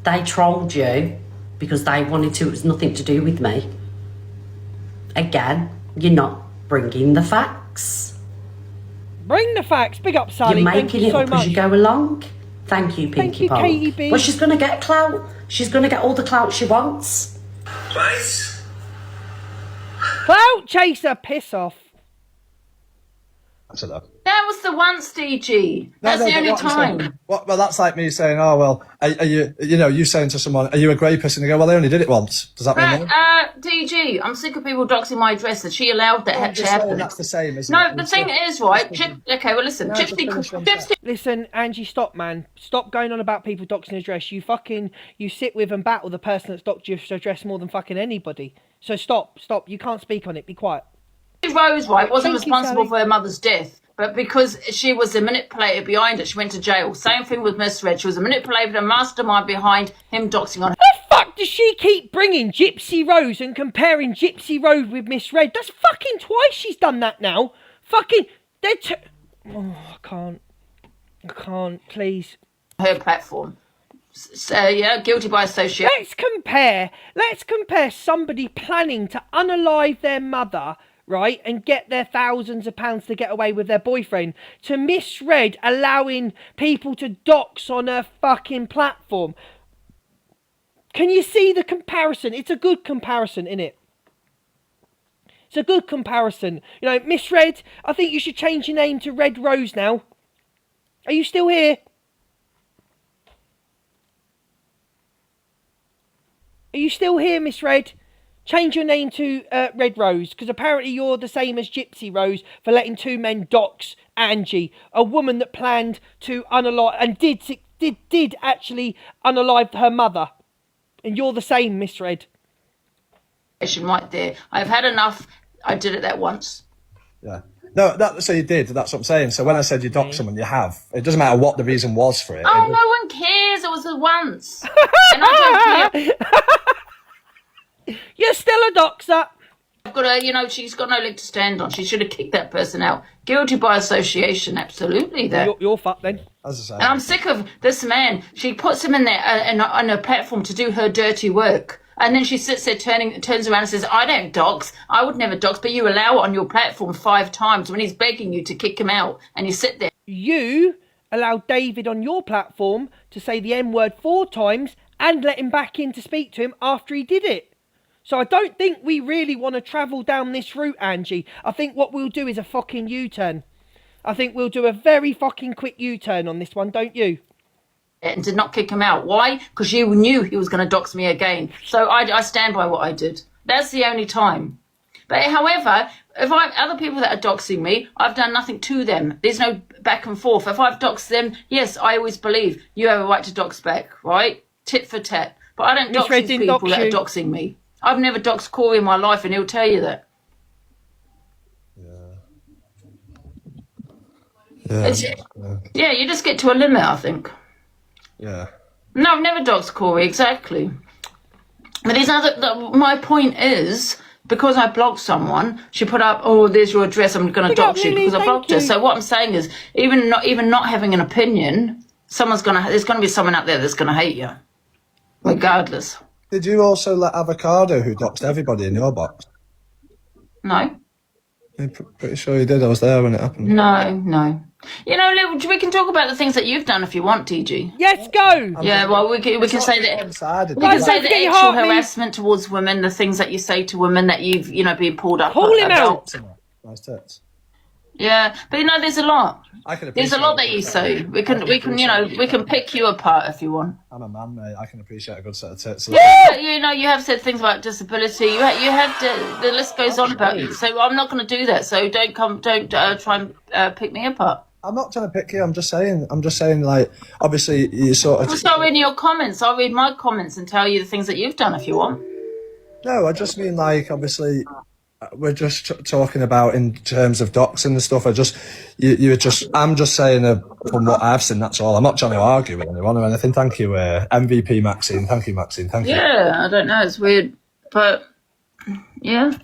They trolled you because they wanted to. It was nothing to do with me. Again, you're not bringing the facts. Bring the facts. Big up, Sally. You're making it up as you go along. Thank you, Pinky Pie. Katie B. Well, she's going to get clout. She's going to get all the clout she wants. Right? Clout chaser, piss off. That's a look. That was the once, DG. That's the only time. Well, that's like me saying, oh, well, are you, you saying to someone, are you a grey person? And they go, well, they only did it once. Does that mean no? DG, I'm sick of people doxing my address. That she allowed that to happen. That's the same, isn't no, it? No, the thing is, right, okay, well, listen. Listen, Angie, stop, man. Stop going on about people doxing your address. You sit with and battle the person that's doxed your address more than fucking anybody. So stop. You can't speak on it. Be quiet. Rose, right, wasn't responsible for her mother's death. But because she was a manipulator behind it, she went to jail. Same thing with Miss Red. She was a manipulator, a mastermind behind him doxing on her. The fuck does she keep bringing Gypsy Rose and comparing Gypsy Rose with Miss Red? That's fucking twice she's done that now. Fucking... Oh, I can't, please. Her platform. So, yeah, guilty by association. Let's compare somebody planning to unalive their mother, right, and get their thousands of pounds to get away with their boyfriend, to Miss Red allowing people to dox on her fucking platform. Can you see the comparison? It's a good comparison, innit? It's a good comparison. You know, Miss Red, I think you should change your name to Red Rose now. Are you still here? Are you still here, Miss Red? Change your name to Red Rose, because apparently you're the same as Gypsy Rose for letting two men dox Angie, a woman that planned to unalive and did actually unalive her mother. And you're the same, Miss Red. Right there. I've had enough. I did it that once. Yeah. No, so you did. That's what I'm saying. So when I said you dox someone, you have. It doesn't matter what the reason was for it. Oh, no one cares. It was a once. And I don't care. You're still a doxer. I've got she's got no leg to stand on. She should have kicked that person out. Guilty by association, absolutely. There. You're fucked then. As I say. And I'm sick of this man. She puts him in there on a platform to do her dirty work. And then she sits there, turns around and says, I don't dox. I would never dox, but you allow it on your platform 5 times when he's begging you to kick him out. And you sit there. You allowed David on your platform to say the M-word 4 times and let him back in to speak to him after he did it. So I don't think we really want to travel down this route, Angie. I think what we'll do is a fucking U-turn. I think we'll do a very fucking quick U-turn on this one, don't you? And did not kick him out. Why? Because you knew he was going to dox me again. So I stand by what I did. That's the only time. But however, if other people that are doxing me, I've done nothing to them. There's no back and forth. If I've doxed them, yes, I always believe you have a right to dox back, right? Tit for tat. But I don't dox Red these didn't people dox that are you. doxing me. I've never doxed Corey in my life, and he'll tell you that. Yeah, you just get to a limit, I think. Yeah. No, I've never doxed Corey, exactly. But there's my point is, because I blocked someone, she put up, oh, there's your address, I'm going to dox you because I blocked her. So what I'm saying is, even not having an opinion, there's going to be someone out there that's going to hate you, regardless. Did you also let Avocado, who doxed everybody, in your box? No. I'm pretty sure you did. I was there when it happened. No. You know, we can talk about the things that you've done if you want, TG. Yes, go. Yeah, well, we can say that. We can say the actual harassment towards women, the things that you say to women that you've, been pulled up. Call him out. Nice tits. Yeah, but there's a lot. There's a lot that you say. We can pick you apart if you want. I'm a man, mate. I can appreciate a good set of tits. Yeah, but, you have said things about disability. You have the list goes on about you. So I'm not going to do that. So don't try and pick me apart. I'm not trying to pick you. I'm just saying, like, obviously you sort of. I'll start reading your comments. I'll read my comments and tell you the things that you've done if you want. No, I just mean, like, obviously. We're just talking about in terms of doxing and stuff. I'm just saying from what I've seen, that's all. I'm not trying to argue with anyone or anything. Thank you, MVP Maxine. Thank you, Maxine. Thank you. Yeah, I don't know. It's weird, but yeah.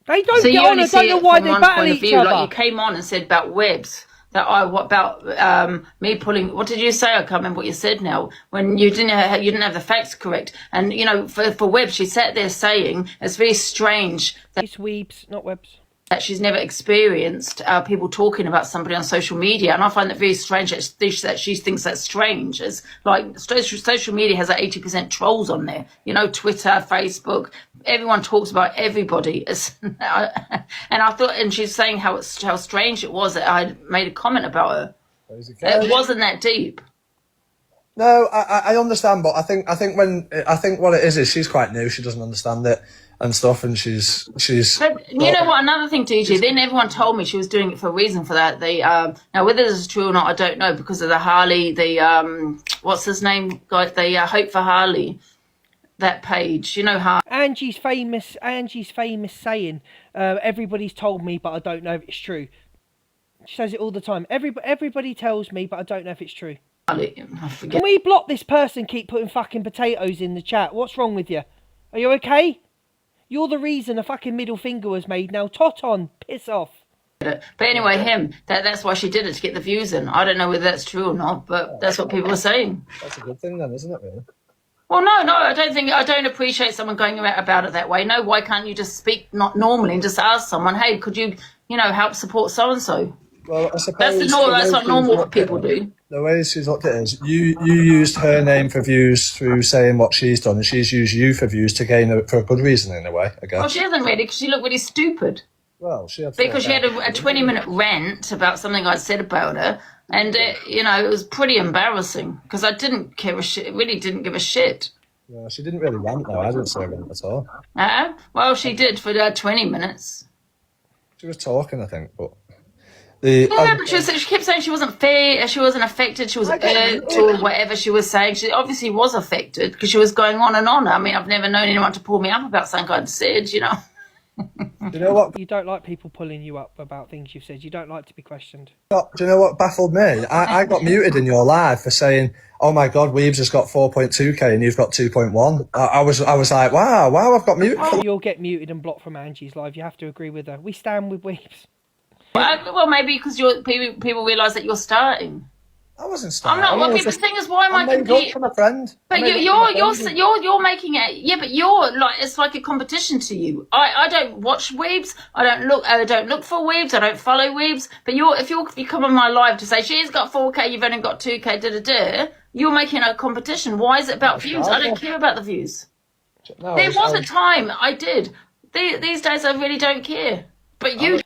They don't get on. I don't know why they battle each other. Like you came on and said about webs. What about me pulling? What did you say? I can't remember what you said now. When you didn't have the facts correct, and for Webb, she sat there saying it's very strange that it's weebs, not webs. That she's never experienced people talking about somebody on social media, and I find that very strange that she thinks that's strange. It's like social media has 80% trolls on there. Twitter, Facebook, everyone talks about everybody. And I thought, and she's saying how strange it was that I made a comment about her. It wasn't that deep. No, I understand, but I think what it is she's quite new. She doesn't understand it and stuff, and she's. But you know what? Another thing, TG. Then everyone told me she was doing it for a reason for that. Now whether this is true or not, I don't know, because of the Harley, what's his name, guys? The Hope for Harley, that page. Harley. Angie's famous saying, "Everybody's told me, but I don't know if it's true." She says it all the time. Everybody tells me, but I don't know if it's true. Can we block this person? Keep putting fucking potatoes in the chat. What's wrong with you? Are you okay? You're the reason a fucking middle finger was made. Now tot on, piss off. But anyway, that's why she did it, to get the views in. I don't know whether that's true or not, but that's what people are saying. That's a good thing then, isn't it, really? Well, no, I don't appreciate someone going about it that way. No, why can't you just speak not normally and just ask someone, hey, could you, help support so and so? Well, I suppose that's not normal what people do. The way she's looked at it is you used her name for views through saying what she's done, and she's used you for views to gain for a good reason in a way, I guess. Well, she hasn't really, because she looked really stupid. Well, she had because she had a 20-minute rant about something I'd said about her, and it was pretty embarrassing because I didn't care a shit. Really didn't give a shit. Yeah, she didn't really rant though. I didn't say rant at all. Well, she did for 20 minutes. She was talking, I think, but. But she kept saying she wasn't fair, she wasn't affected, she was hurt or whatever she was saying. She obviously was affected because she was going on and on. I mean, I've never known anyone to pull me up about something I'd said, Do you know what? You don't like people pulling you up about things you've said. You don't like to be questioned. Do you know what baffled me? I got muted in your live for saying, "Oh my God, Weebs has got 4.2k and you've got 2.1." I was like, wow, I've got muted. You'll get muted and blocked from Angie's live. You have to agree with her. We stand with Weebs. Well, maybe because people realise that you're starting. I wasn't starting. I'm not. Well, the thing is, why am I competing? From a friend. But you're making it. Yeah, but you're like, it's like a competition to you. I don't watch weebs. I don't look for weebs. I don't follow weebs. But if you come on my live to say she's got 4k, you've only got 2k, you're making a competition. Why is it about views? I don't care about the views. No, there was a time I did. These days I really don't care. But you.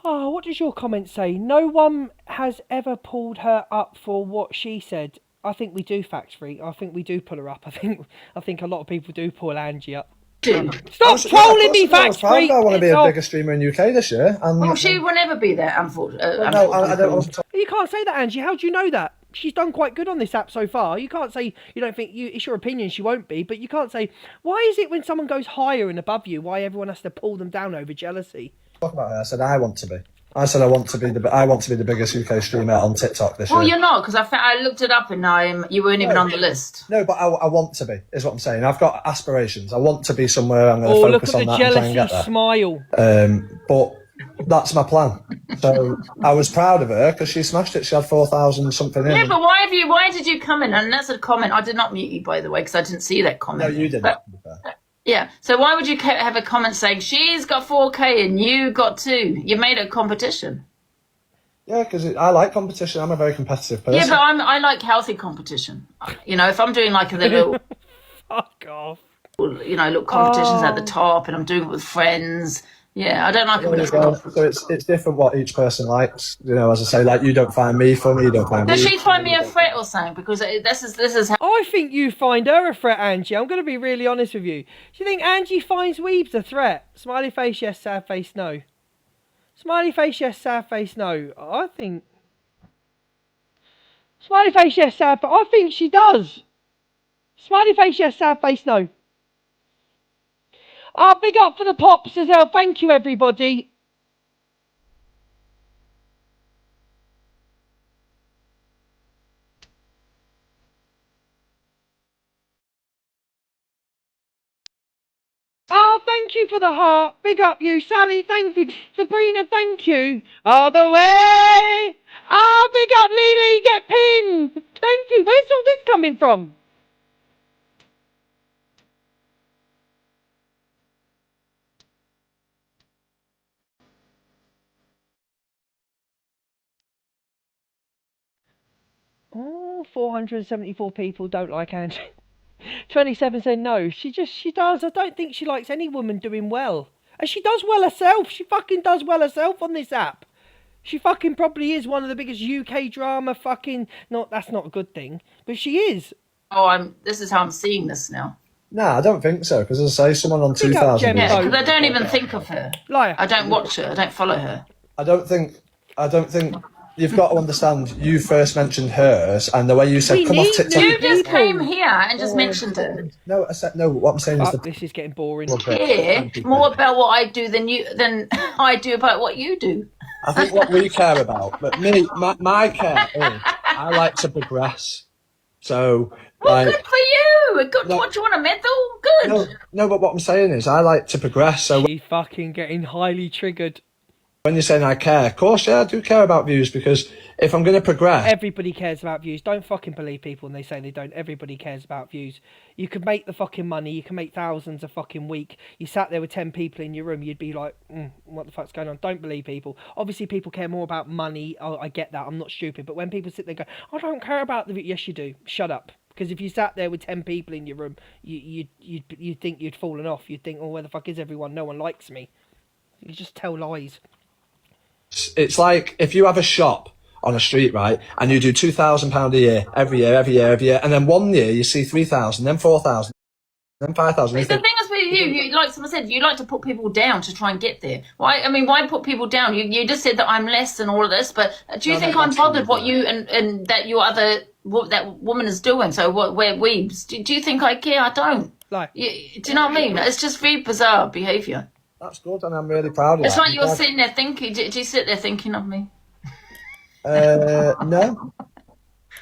Oh, what does your comment say? No one has ever pulled her up for what she said. I think we do, Facts Freak. I think we do pull her up. I think a lot of people do pull Angie up. Stop trolling me, Facts Freak! I want to be a bigger streamer in UK this year. Well, she will never be there, unfortunately. No, I don't want to. You can't say that, Angie. How do you know that? She's done quite good on this app so far. You can't say you don't think it's your opinion she won't be, but you can't say why is it when someone goes higher and above you, why everyone has to pull them down over jealousy? Talk about her. I said I want to be. I said I want to be the biggest UK streamer on TikTok this year. Well, you're not, because I looked it up and you weren't even on the list. No, but I want to be, is what I'm saying. I've got aspirations. I want to be somewhere. I'm going to focus on that and try and get there. Smile. But that's my plan. So I was proud of her because she smashed it. She had 4,000 something in. Yeah, but why did you come in? And that's a comment. I did not mute you, by the way, because I didn't see that comment. No, you didn't. Yeah, so why would you have a comment saying she's got 4K and you got 2? You made it a competition. Yeah, because I like competition. I'm a very competitive person. Yeah, but I like healthy competition. You know, if I'm doing like the little... Fuck off. You know, little competitions at the top and I'm doing it with friends... Yeah, I don't like it. So it's different what each person likes. You know, as I say, like you don't find me funny, you don't find me. Does she find me a threat or something? Because this is how. I think you find her a threat, Angie. I'm going to be really honest with you. Do you think Angie finds Weebs a threat? Smiley face, yes. Sad face, no. Smiley face, yes. Sad face, no. I think. Smiley face, yes. Sad, but I think she does. Smiley face, yes. Sad face, no. Big up for the pops as well. Thank you, everybody. Thank you for the heart. Big up you, Sally. Thank you. Sabrina, thank you. All the way. Big up, Lily. Get pinned. Thank you. Where's all this coming from? Oh, 474 people don't like Angie. 27 said no. She does. I don't think she likes any woman doing well. And she does well herself. She fucking does well herself on this app. She fucking probably is one of the biggest UK drama fucking... That's not a good thing. But she is. Oh, this is how I'm seeing this now. No, I don't think so. Because as I say, someone on 2,000... Yeah, because I don't even think of her. Liar. I don't watch her. I don't follow her. I don't think... You've got to understand, you first mentioned hers, and the way you said, come off TikTok... You just came here and just mentioned it. No, I said, no, what I'm saying is... This is getting boring. Care more about what I do than I do about what you do. I think what we care about, but my care is, I like to progress. So... Well, good for you. Good. No, what, do you want a medal? Good. No, but what I'm saying is, I like to progress, so... She's fucking getting highly triggered. When you're saying I care, of course, yeah, I do care about views, because if I'm going to progress... Everybody cares about views. Don't fucking believe people when they say they don't. Everybody cares about views. You can make the fucking money. You can make thousands a fucking week. You sat there with 10 people in your room, you'd be like, what the fuck's going on? Don't believe people. Obviously, people care more about money. Oh, I get that. I'm not stupid. But when people sit there and go, I don't care about the... Yes, you do. Shut up. Because if you sat there with 10 people in your room, you'd think you'd fallen off. You'd think, oh, where the fuck is everyone? No one likes me. You just tell lies. It's like if you have a shop on a street, right, and you do £2,000 a year, every year, and then one year you see 3,000, then 4,000, then 5,000. The thing is with you, like someone said, you like to put people down to try and get there. Why? I mean, why put people down? You just said that I'm less than all of this, but do you think I'm bothered what you and that that woman is doing? So we're weebs. Do you think I care? I don't. Like, do you know what I mean? It's just very bizarre behaviour. That's good, and I'm really proud of it's that. It's like you're sitting there thinking. Do you sit there thinking of me? No.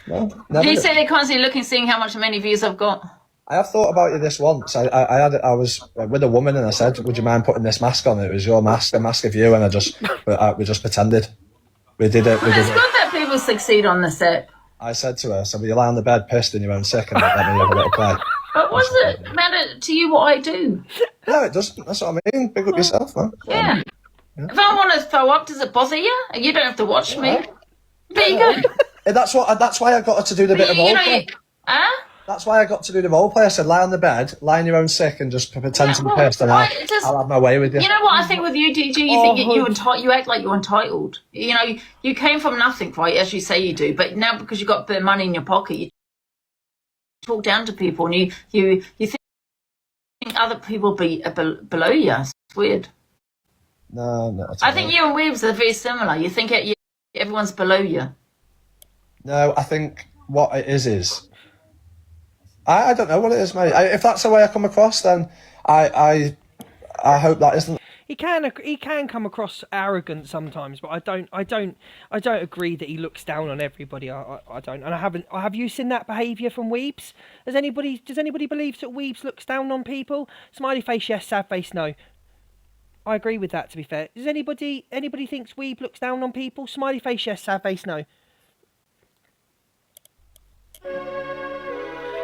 Never. Do you sit there constantly looking, seeing how many views I've got? I have thought about you this once. I was with a woman and I said, "Would you mind putting this mask on?" It was your mask, a mask of you, and we just pretended. We did it. It's good that people succeed on the set. I said to her, "So will you lie on the bed pissed in your own sick and let me have a little play?" But what does it matter to you what I do? No, it doesn't. That's what I mean. Big up yourself, man. Yeah. If I want to throw up, does it bother you? You don't have to watch me. There you go. That's why I got her to do the bit of roleplay. That's why I got to do the roleplay. I said, lie on the bed, lie in your own sick, and just pretend to be pissed, and I'll have my way with you. You know what I think with you, DG? You think you act like you're entitled. You know, you came from nothing, right? As you say you do, but now because you've got a bit of money in your pocket, you talk down to people, and you think other people below you. It's weird. No. I think you and Weaves are very similar. You think everyone's below you. No, I think what it is. I don't know what it is, mate. If that's the way I come across, then I hope that isn't. He can come across arrogant sometimes, but I don't agree that he looks down on everybody. I don't, and I haven't. Have you seen that behaviour from Weebs? Does anybody believe that Weebs looks down on people? Smiley face yes, sad face no. I agree with that. To be fair, does anybody thinks Weeb looks down on people? Smiley face yes, sad face no.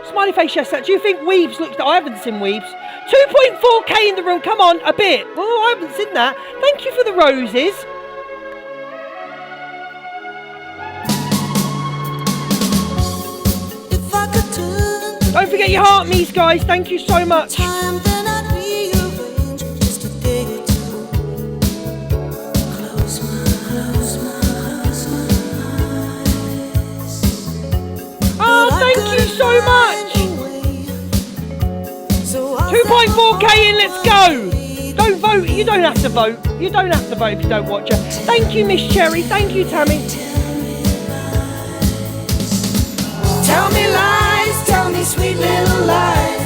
Smiley face yes. Do you think Weebs looks? I haven't seen Weebs. 2.4k in the room. Come on, a bit. Oh, I haven't seen that. Thank you for the roses. Don't forget your heart me's, guys. Thank you so much. Oh, thank you so much. 2.4k in, let's go. Don't vote. You don't have to vote. You don't have to vote if you don't watch her. Thank you, Miss Cherry. Thank you, Tammy. Tell me lies, tell me sweet little lies.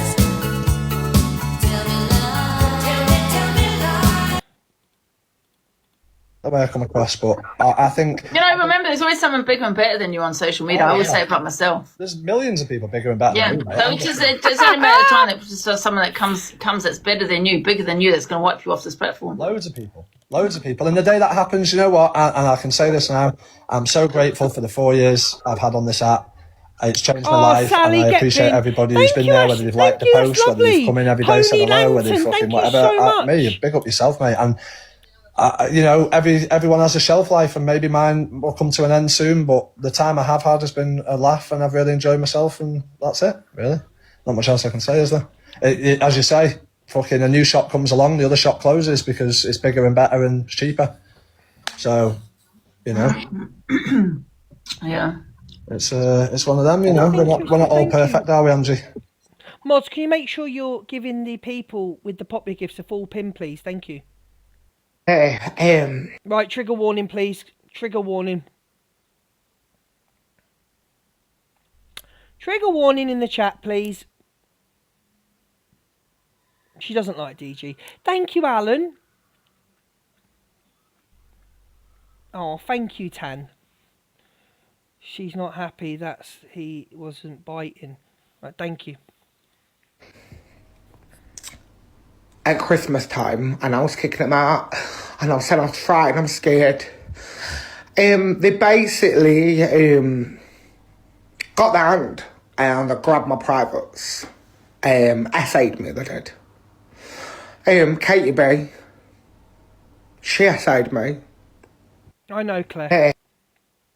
The way I come across, but I think... You know, remember, there's always someone bigger and better than you on social media. I always say it about myself. There's millions of people bigger and better Yeah, than me, mate. so it's only a matter of time that just someone that comes that's better than you, bigger than you, that's going to wipe you off this platform. Loads of people. And the day that happens, you know what, and I can say this now, I'm so grateful for the 4 years I've had on this app. It's changed my life, Sally, and I appreciate everybody who's been there, whether they've liked the post, whether they've come in every day, said hello, whether they've fucking whatever. Me, big up yourself, mate. And you know, everyone has a shelf life, and maybe mine will come to an end soon. But the time I have had has been a laugh, and I've really enjoyed myself, and that's it. Really, not much else I can say, is there? As you say, fucking a new shop comes along, the other shop closes because it's bigger and better and cheaper. So, you know, yeah, it's one of them. You know, we're not all perfect, are we, Angie? Mods, can you make sure you're giving the people with the popular gifts a full pin, please? Thank you. Right, trigger warning, please. Trigger warning. Trigger warning in the chat, please. She doesn't like DG. Thank you, Alan. Oh, thank you, Tan. She's not happy that he wasn't biting. Right, thank you. At Christmas time, and I was kicking them out, and I was saying I was frightened, I'm scared. They basically got their hand and they grabbed my privates. Essayed me, they did. Katie B, she essayed me. I know, Claire.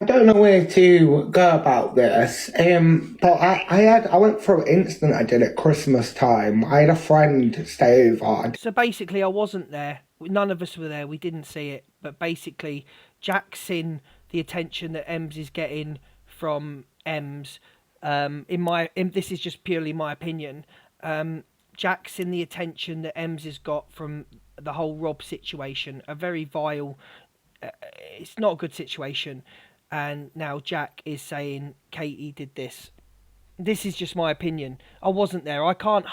I don't know where to go about this, but I went through an incident I did at Christmas time. I had a friend stay over. So basically, I wasn't there. None of us were there. We didn't see it. But basically, Jack's seen the attention that Ems is getting from Ems. This is just purely my opinion. Jack's seen the attention that Ems has got from the whole Rob situation. A very vile. It's not a good situation. And now Jack is saying Katie did this. This is just my opinion. I wasn't there. I cannot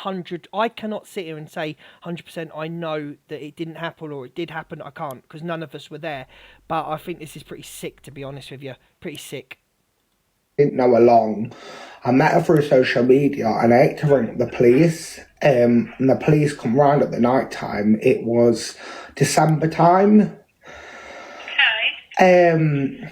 sit here and say 100% I know that it didn't happen or it did happen. I can't, because none of us were there. But I think this is pretty sick, to be honest with you. Pretty sick. Didn't know her long. I met her through social media, and I had to ring the police. And the police come round at the night time. It was December time. Okay.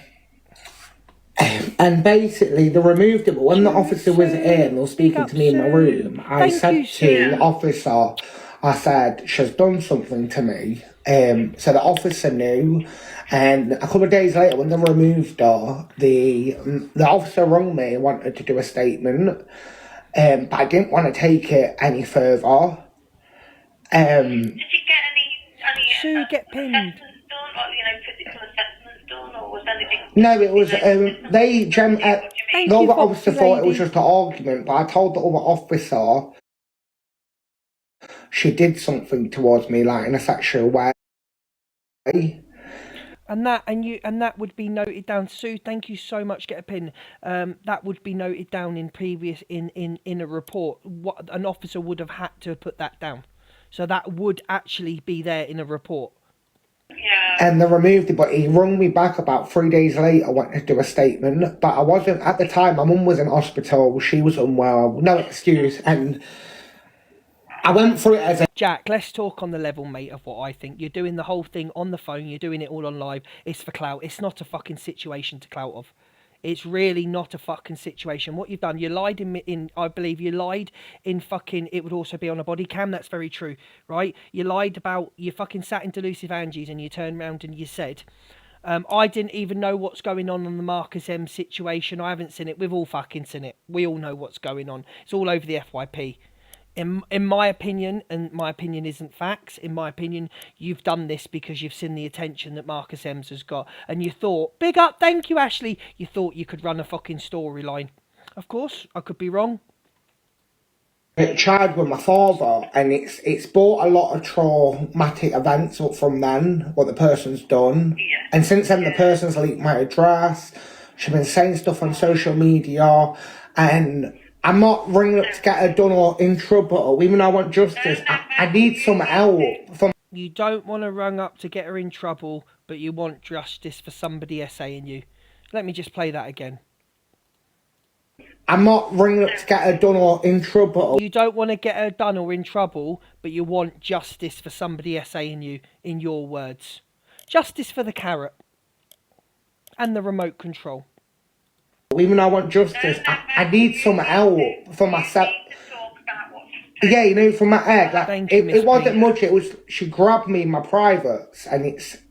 And basically, they removed it, but when the officer was in, they were speaking to me in my room, I said to the officer, I said, she's done something to me. So the officer knew, and a couple of days later, when they removed her, the officer rang me and wanted to do a statement, but I didn't want to take it any further. Did you get any Sue, get pinned. assessments done, or, physical assessments done, or was anything? No, it was, the other officer thought it was just an argument, but I told the other officer she did something towards me, like in a sexual way. And that would be noted down. Sue, thank you so much. Get a pin. That would be noted down in previous in a report. What an officer would have had to put that down. So that would actually be there in a report. And they removed it, but he rung me back about 3 days later, wanting to do a statement. But I wasn't at the time. My mum was in hospital. She was unwell. No excuse. And I went through it as a... Jack, let's talk on the level, mate, of what I think. You're doing the whole thing on the phone. You're doing it all on live. It's for clout. It's not a fucking situation to clout of. It's really not a fucking situation. What you've done, you lied in I believe you lied in fucking, it would also be on a body cam. That's very true, right? You lied about, you fucking sat in Delusive Angie's and you turned around and you said, I didn't even know what's going on the Marcus M situation. I haven't seen it. We've all fucking seen it. We all know what's going on. It's all over the FYP. In my opinion, and my opinion isn't facts, in my opinion, you've done this because you've seen the attention that Marcus Ems has got. And you thought, big up, thank you, Ashley. You thought you could run a fucking storyline. Of course, I could be wrong. Child with my father, and it's brought a lot of traumatic events up from then, what the person's done. And since then, the person's leaked my address. She's been saying stuff on social media, and I'm not ringing up to get her done or in trouble, even though I want justice. I need some help. You don't want to rung up to get her in trouble, but you want justice for somebody essaying you. Let me just play that again. I'm not ringing up to get her done or in trouble. You don't want to get her done or in trouble, but you want justice for somebody essaying you, in your words. Justice for the carrot. And the remote control. Even though I want justice, I need some help for myself. Yeah, you know, from my head. Like, it wasn't much. It was, she grabbed me in my privates, and it's still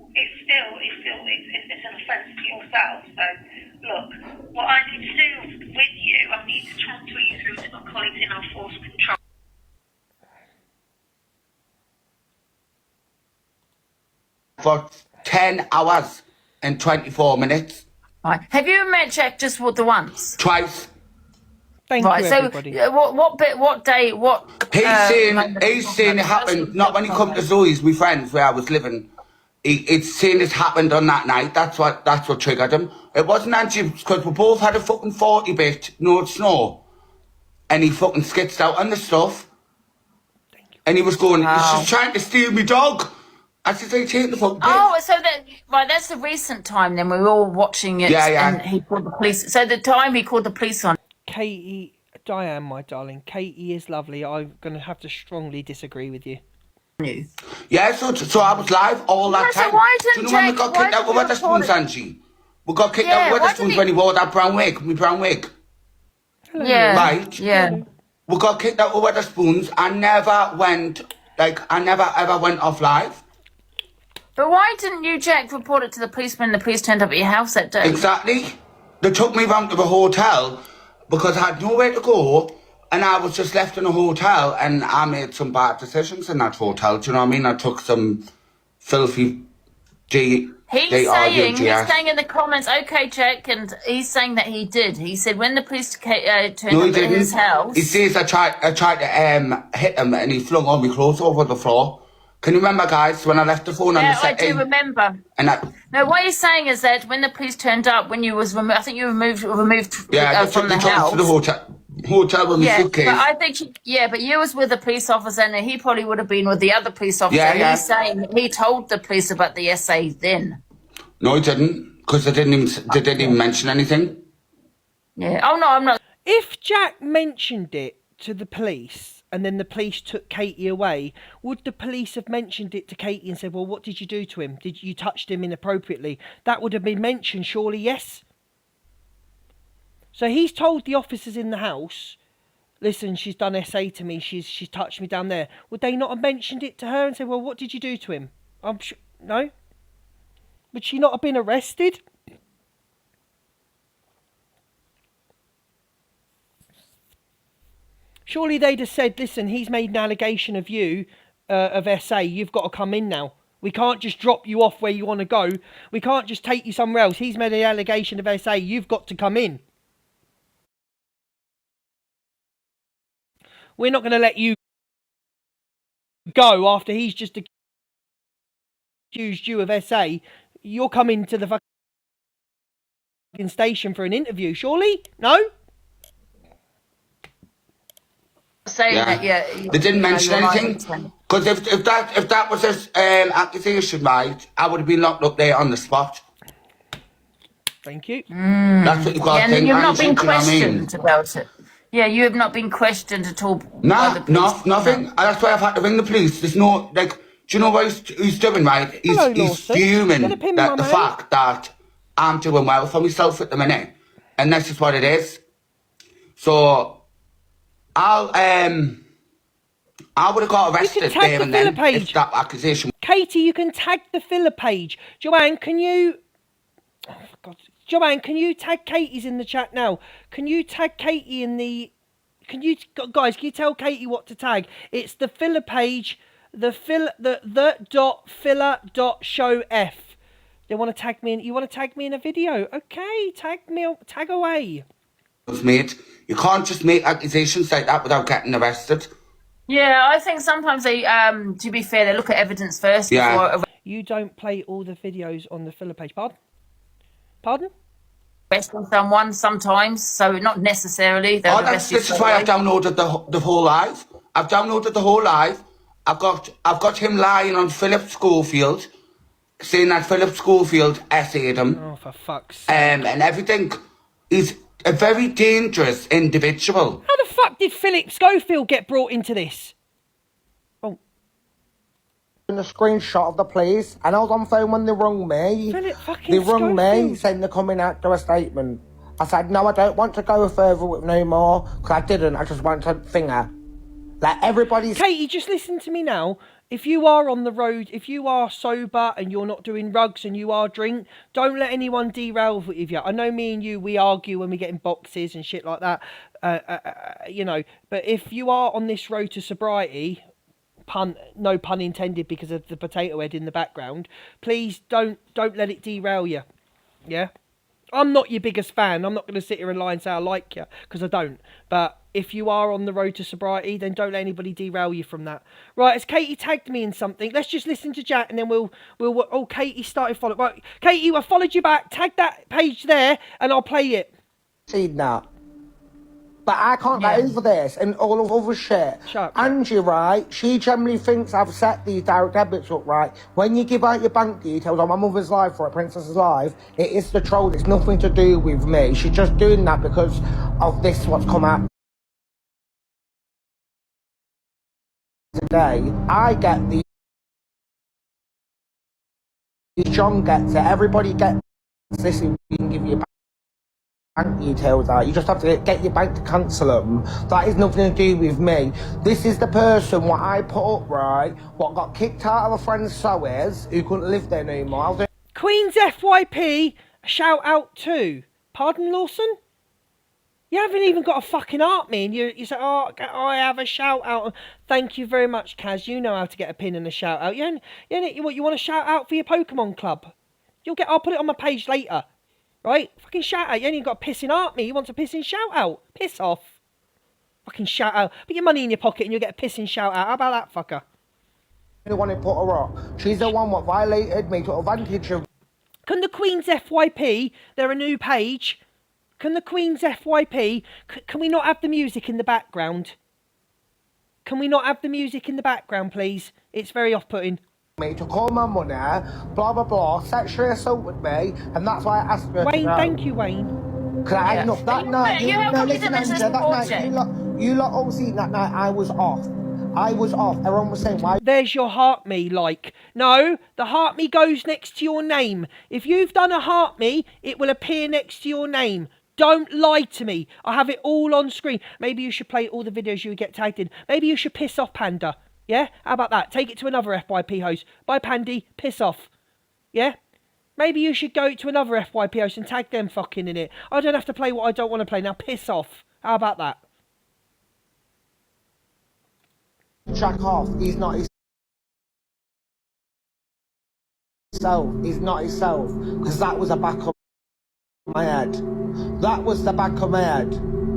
it's an offence to yourself. So look, what I need to do with you, I need to transfer you through to my colleagues in our force control. For 10 hours and 24 minutes. Right. Have you met Jack just for the once? Twice. Thank right, you, so everybody. what day, He's saying it happened, not when he come to Zoe's, my friends, where I was living. It's saying it happened on that night. That's what triggered him. It wasn't Angie, because we both had a fucking 40-bit, no snow. And he fucking skitsed out on the stuff. And he was going, he's just trying to steal me dog. I said, they take the fucking piss. Oh, so that's the recent time then. We were all watching it. Yeah. And he called the police. So the time he called the police on. Katie, Diane, my darling. Katie is lovely. I'm going to have to strongly disagree with you. Yeah, so I was live all that time. So why Do you know when we got kicked out of Wetherspoons, Angie? We got kicked out of Wetherspoons when he wore that brown wig, my brown wig. Hello. Yeah. Right? Yeah. We got kicked out of Wetherspoons. I never ever went off live. But why didn't you, Jack, report it to the police when the police turned up at your house that day? Exactly. They took me round to the hotel because I had nowhere to go and I was just left in a hotel and I made some bad decisions in that hotel. Do you know what I mean? I took some filthy He's saying in the comments, okay, Jack, and he's saying that he did. He said when the police turned up at his house... He says I tried to hit him and he flung all my clothes over the floor. Can you remember, guys, when I left the phone on the setting? I do remember. No, what he's saying is that when the police turned up, when you was removed, I think you were removed from the house. They took us to the hotel with my suitcase. But I think, but you was with a police officer and he probably would have been with the other police officer. Yeah. He's saying he told the police about the essay then. No, he didn't, because they didn't even mention anything. Yeah. Oh, no, I'm not. If Jack mentioned it to the police and then the police took Katie away, would the police have mentioned it to Katie and said, well, what did you do to him? Did you touch him inappropriately? That would have been mentioned, surely, yes? So he's told the officers in the house, listen, she's done SA to me, she's touched me down there. Would they not have mentioned it to her and said, well, what did you do to him? I'm sure, no? Would she not have been arrested? Surely they'd have said, listen, he's made an allegation of you, of SA, you've got to come in now. We can't just drop you off where you want to go. We can't just take you somewhere else. He's made an allegation of SA, you've got to come in. We're not going to let you go after he's just accused you of SA, you're coming to the fucking station for an interview, surely? No? Saying that, yeah. They didn't mention you're right, anything. Because if that was an accusation, right, I would have been locked up there on the spot. Thank you. That's what you've got to think. You've not been Angie, do you know what I mean? questioned about it. Yeah, you have not been questioned at all. Nah, nothing. And that's why I've had to ring the police. There's no, like, do you know what he's doing, right? He's fuming that the fact that I'm doing well for myself at the minute. And that's just what it is. So, I would have got arrested there and then if that accusation. Katie, you can tag the filler page. Joanne, can you... Oh, God. Joanne, can you tag Katie's in the chat now? Can you tag Katie in the... Guys, can you tell Katie what to tag? It's the filler page, the filler.show.f. They want to tag me in... You want to tag me in a video? Okay, tag away. Mate, you can't just make accusations like that without getting arrested. Yeah, I think sometimes they, to be fair, they look at evidence first. Yeah. Before... You don't play all the videos on the filler page. Pardon? Pardon? Arresting someone sometimes, so not necessarily. This is why I've downloaded the whole live. I've downloaded the whole live. I've got him lying on Philip Schofield, saying that Philip Schofield essayed him. Oh, for fuck's sake. And everything. He's a very dangerous individual. How the fuck did Philip Schofield get brought into this? A screenshot of the police, and I was on phone when they rung me. They rung me saying they're coming out to a statement. I said, no, I don't want to go further with no more, because I didn't. I just want to finger. Like, everybody's... Katie, just listen to me now. If you are on the road, if you are sober and you're not doing rugs and you are drink, don't let anyone derail with you. I know me and you, we argue when we get in boxes and shit like that, you know. But if you are on this road to sobriety... no pun intended because of the potato head in the background, please don't let it derail you. Yeah, I'm not your biggest fan. I'm not going to sit here and lie and say I like you, because I don't. But if you are on the road to sobriety, then don't let anybody derail you from that. Right, as Katie tagged me in something, let's just listen to Jack and then we'll oh, Katie started following. Right, Katie, I followed you back. Tag that page there and I'll play it. Seen that. But I can't get over this and all of other shit. Angie, right, she generally thinks I've set these direct debits up, right? When you give out your bank details on my mother's life or a princess's life, it is the troll. It's nothing to do with me. She's just doing that because of this, what's come out today. I get the... John gets it. Everybody gets this. We can give you a bank details out. You just have to get your bank to cancel them. That is nothing to do with me. This is the person what I put up, right, what got kicked out of a friend's sewers who couldn't live there no more. Queen's FYP, shout out to. Pardon, Lawson? You haven't even got a fucking art, man. You say, oh, I have a shout out. Thank you very much, Kaz. You know how to get a pin and a shout out. You want a shout out for your Pokemon club? I'll put it on my page later. Right? Fucking shout out. You ain't even got a pissing art me. You want a pissing shout out. Piss off. Fucking shout out. Put your money in your pocket and you'll get a pissing shout out. How about that, fucker? The one who put her up. She's the one what violated me, took advantage of. Can the Queen's FYP, they're a new page. Can the Queen's FYP, can we not have the music in the background? Can we not have the music in the background, please? It's very off-putting. Me took all my money, blah blah blah, sexually assaulted me, and that's why I asked her. Wayne, thank you, Wayne. Cause I hang up that night. Listen, Angela, that night you lot all seen that night. I was off. Everyone was saying why. There's your heart me, like. No, the heart me goes next to your name. If you've done a heart me, it will appear next to your name. Don't lie to me. I have it all on screen. Maybe you should play all the videos you get tagged in. Maybe you should piss off Panda. Yeah? How about that? Take it to another FYP host. Bye, Pandy. Piss off. Yeah? Maybe you should go to another FYP host and tag them fucking in it. I don't have to play what I don't want to play. Now piss off. How about that? Jack off. He's not himself. He's not himself. Because that was the back of my head. That was the back of my head.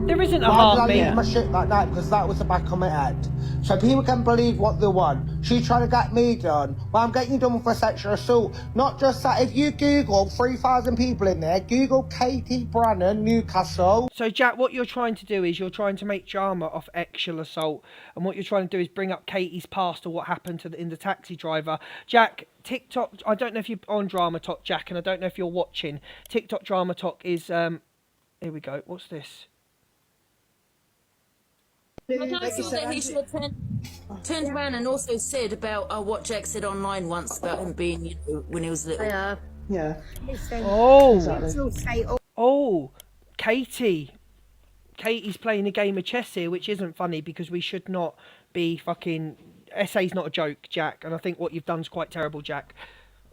There isn't a heart me. My shit that night because that was the back of my head. so people can believe what they want. She's trying to get me done. Well, I'm getting you done for sexual assault. Not just that. If you Google 3,000 people in there, Google Katie Brannan, Newcastle. So, Jack, what you're trying to do is you're trying to make drama off sexual assault, and what you're trying to do is bring up Katie's past or what happened to in the taxi driver. Jack, TikTok, I don't know if you're on Drama Talk, Jack, and I don't know if you're watching. TikTok Drama Talk is, here we go, what's this? I saw that he should have turned around and also said about what Jack said online once about him being, you know, when he was little. Yeah. Oh, oh, Katie's playing a game of chess here, which isn't funny because we should not be fucking... SA's not a joke, Jack, and I think what you've done is quite terrible, Jack.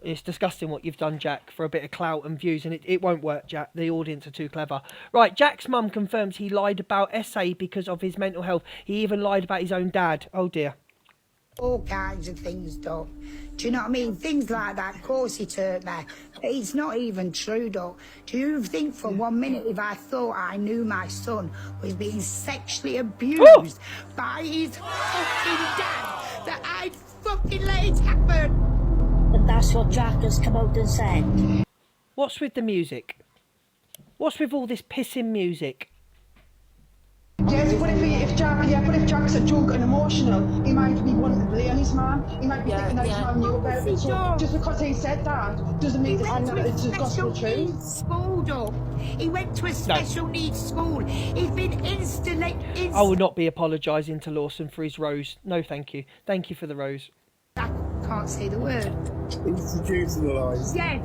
It's disgusting what you've done, Jack, for a bit of clout and views, and it won't work, Jack. The audience are too clever. Right, Jack's mum confirms he lied about SA because of his mental health. He even lied about his own dad. Oh, dear. All kinds of things, Doc. Do you know what I mean? Things like that, of course he turned there. But it's not even true, Doc. Do you think for 1 minute if I thought I knew my son was being sexually abused by his fucking dad, that I'd fucking let it happen? And that's what Jack has come out and said. What's with the music? What's with all this pissing music? Yes, but if Jack's a drunk and emotional, he might be wanting to blame his mum. He might be thinking that his mum knew about it. So just because he said that doesn't mean that it's the gospel truth. School, Doc. He went to a special needs school. He's been instantly... I will not be apologising to Lawson for his rose. No, thank you. Thank you for the rose. I can't say the word. Institutionalised. Yes.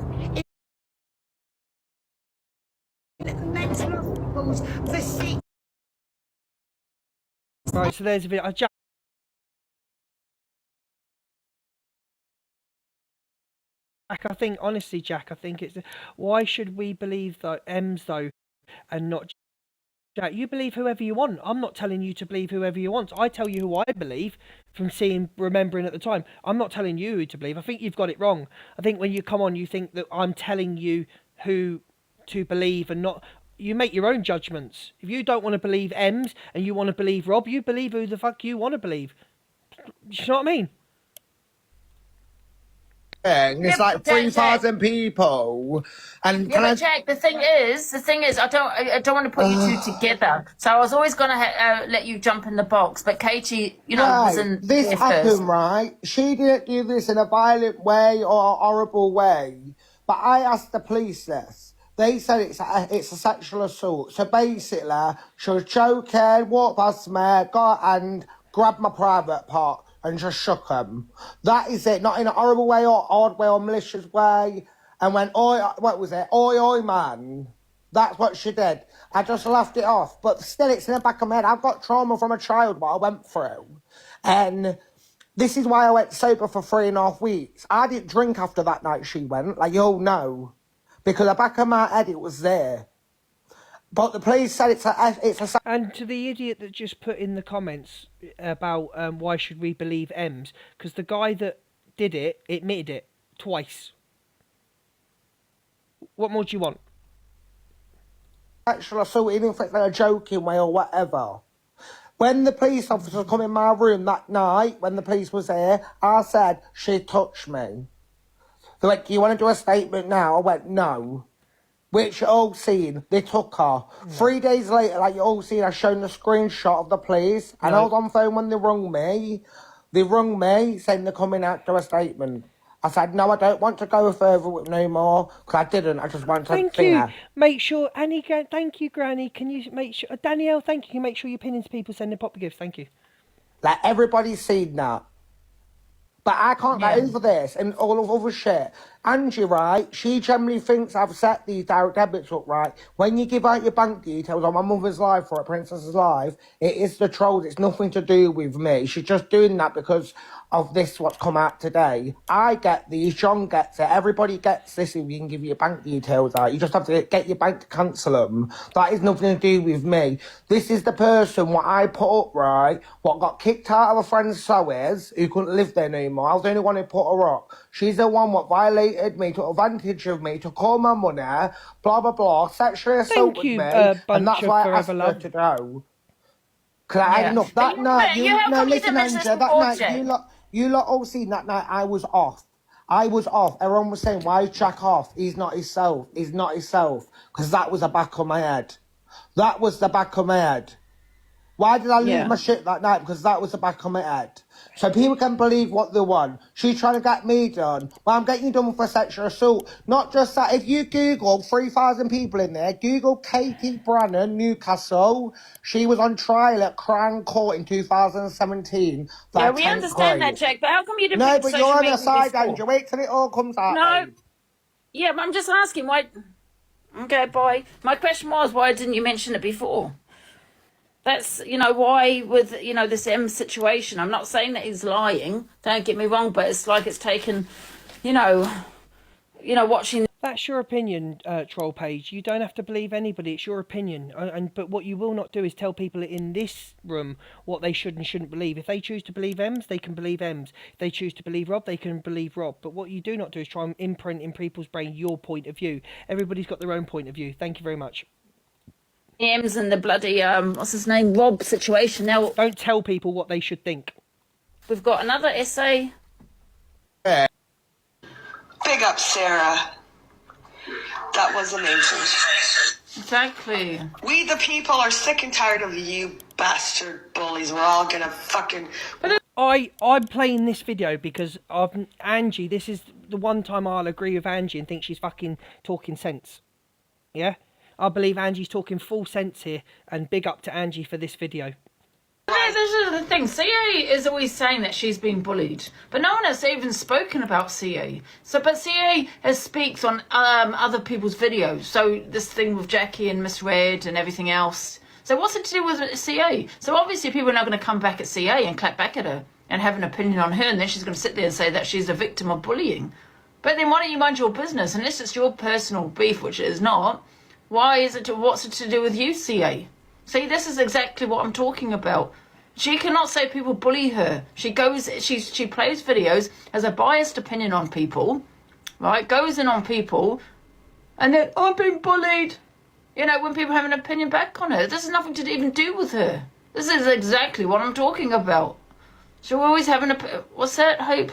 Mental hospitals for sick. Right, so there's a video. Jack, I think, honestly, Jack, I think it's... Why should we believe Ems, though, and not Jack? You believe whoever you want. I'm not telling you to believe whoever you want. I tell you who I believe from remembering at the time. I'm not telling you who to believe. I think you've got it wrong. I think when you come on, you think that I'm telling you who to believe and not... You make your own judgments. If you don't want to believe Ems and you want to believe Rob, you believe who the fuck you want to believe. You know what I mean? It's like 3,000 people. And yeah, but Jack, the thing is, I don't want to put you two together. So I was always going to let you jump in the box, but Katie, you know, wasn't this there happened, first. right? She didn't do this in a violent way or a horrible way, but I asked the police this. They said it's a sexual assault. So basically, she was joking, walked past me, got and grabbed my private part and just shook him. That is it. Not in a horrible way or odd way or malicious way. And went, oi, what was it? Oi, oi, man. That's what she did. I just laughed it off. But still, it's in the back of my head. I've got trauma from a child, what I went through. And this is why I went sober for 3.5 weeks. I didn't drink after that night she went. Like, you all know. Because the back of my head, it was there. But the police said it's a... And to the idiot that just put in the comments about why should we believe Ems, because the guy that did it admitted it twice. What more do you want? Sexual assault, even if it's in a joking way or whatever. When the police officer come in my room that night, when the police was there, I said, she touched me. They went, do you want to do a statement now? I went, no. Which you all seen, they took her. 3 days later, like you all seen, I shown the screenshot of the police. And I was on phone when they rung me. They rung me, saying they're coming out to do a statement. I said, no, I don't want to go further with no more. Because I didn't, I just wanted to Thank you. Make sure, Annie, thank you, Granny. Can you make sure, Danielle, thank you. Can you make sure you're pinning to people sending pop gifts? Thank you. Like, everybody's seen that. But I can't get over this and all of other shit. Angie, right, she generally thinks I've set these direct debits up, right? When you give out your bank details on my mother's life or a princess's life, it is the trolls. It's nothing to do with me. She's just doing that because of this, what's come out today. I get these, John gets it, everybody gets this if you can give your bank details out. You just have to get your bank to cancel them. That is nothing to do with me. This is the person what I put up, right, what got kicked out of a friend's sewers, who couldn't live there no more. I was the only one who put her up. She's the one what violated me, took advantage of me, took all my money, blah, blah, blah, sexually assaulted me, and that's why I asked her to go. Cause I Yeah. look But that night. how No, come you listen, didn't mention this Angela. That before, night, Jack? you lot all seen that night. I was off. I was off. Everyone was saying, "Why is Jack off? He's not himself. He's not himself." Because that was the back of my head. That was the back of my head. Why did I lose Yeah. my shit that night? Because that was the back of my head. So people can believe what they want. She's trying to get me done. Well, I'm getting you done for sexual assault. Not just that. If you Google 3,000 people in there, Google Katie Brannan, Newcastle. She was on trial at Crown Court in 2017 for Yeah, we attempt understand that, rape. Jack, but how come you didn't No, put it but on you're social on a media side, before? Angel. Wait till it all comes out, No. babe. Yeah, but I'm just asking why. Okay, bye. My question was, why didn't you mention it before? That's, why with, this M situation. I'm not saying that he's lying. Don't get me wrong, but it's like it's taken, watching. That's your opinion, troll page. You don't have to believe anybody. It's your opinion. But what you will not do is tell people in this room what they should and shouldn't believe. If they choose to believe Ems, they can believe Ems. If they choose to believe Rob, they can believe Rob. But what you do not do is try and imprint in people's brain your point of view. Everybody's got their own point of view. Thank you very much. M's and the bloody what's his name, Rob situation. Now, don't tell people what they should think. We've got another essay. Big up, Sarah. That was amazing. Exactly. We the people are sick and tired of you bastard bullies. We're all gonna fucking. I'm playing this video because of Angie. This is the one time I'll agree with Angie and think she's fucking talking sense. Yeah? I believe Angie's talking full sense here, and big up to Angie for this video. This is the thing. CA is always saying that she's been bullied, but no one has even spoken about CA. But CA speaks on other people's videos. So this thing with Jackie and Miss Red and everything else. So what's it to do with CA? So obviously people are not going to come back at CA and clap back at her and have an opinion on her, and then she's going to sit there and say that she's a victim of bullying. But then why don't you mind your business? Unless it's your personal beef, which it is not. Why is it? What's it to do with you, CA? See, this is exactly what I'm talking about. She cannot say people bully her. She plays videos, has a biased opinion on people, right? Goes in on people, and then I've been bullied. When people have an opinion back on her, this has nothing to even do with her. This is exactly what I'm talking about. She'll always have what's that? Hope.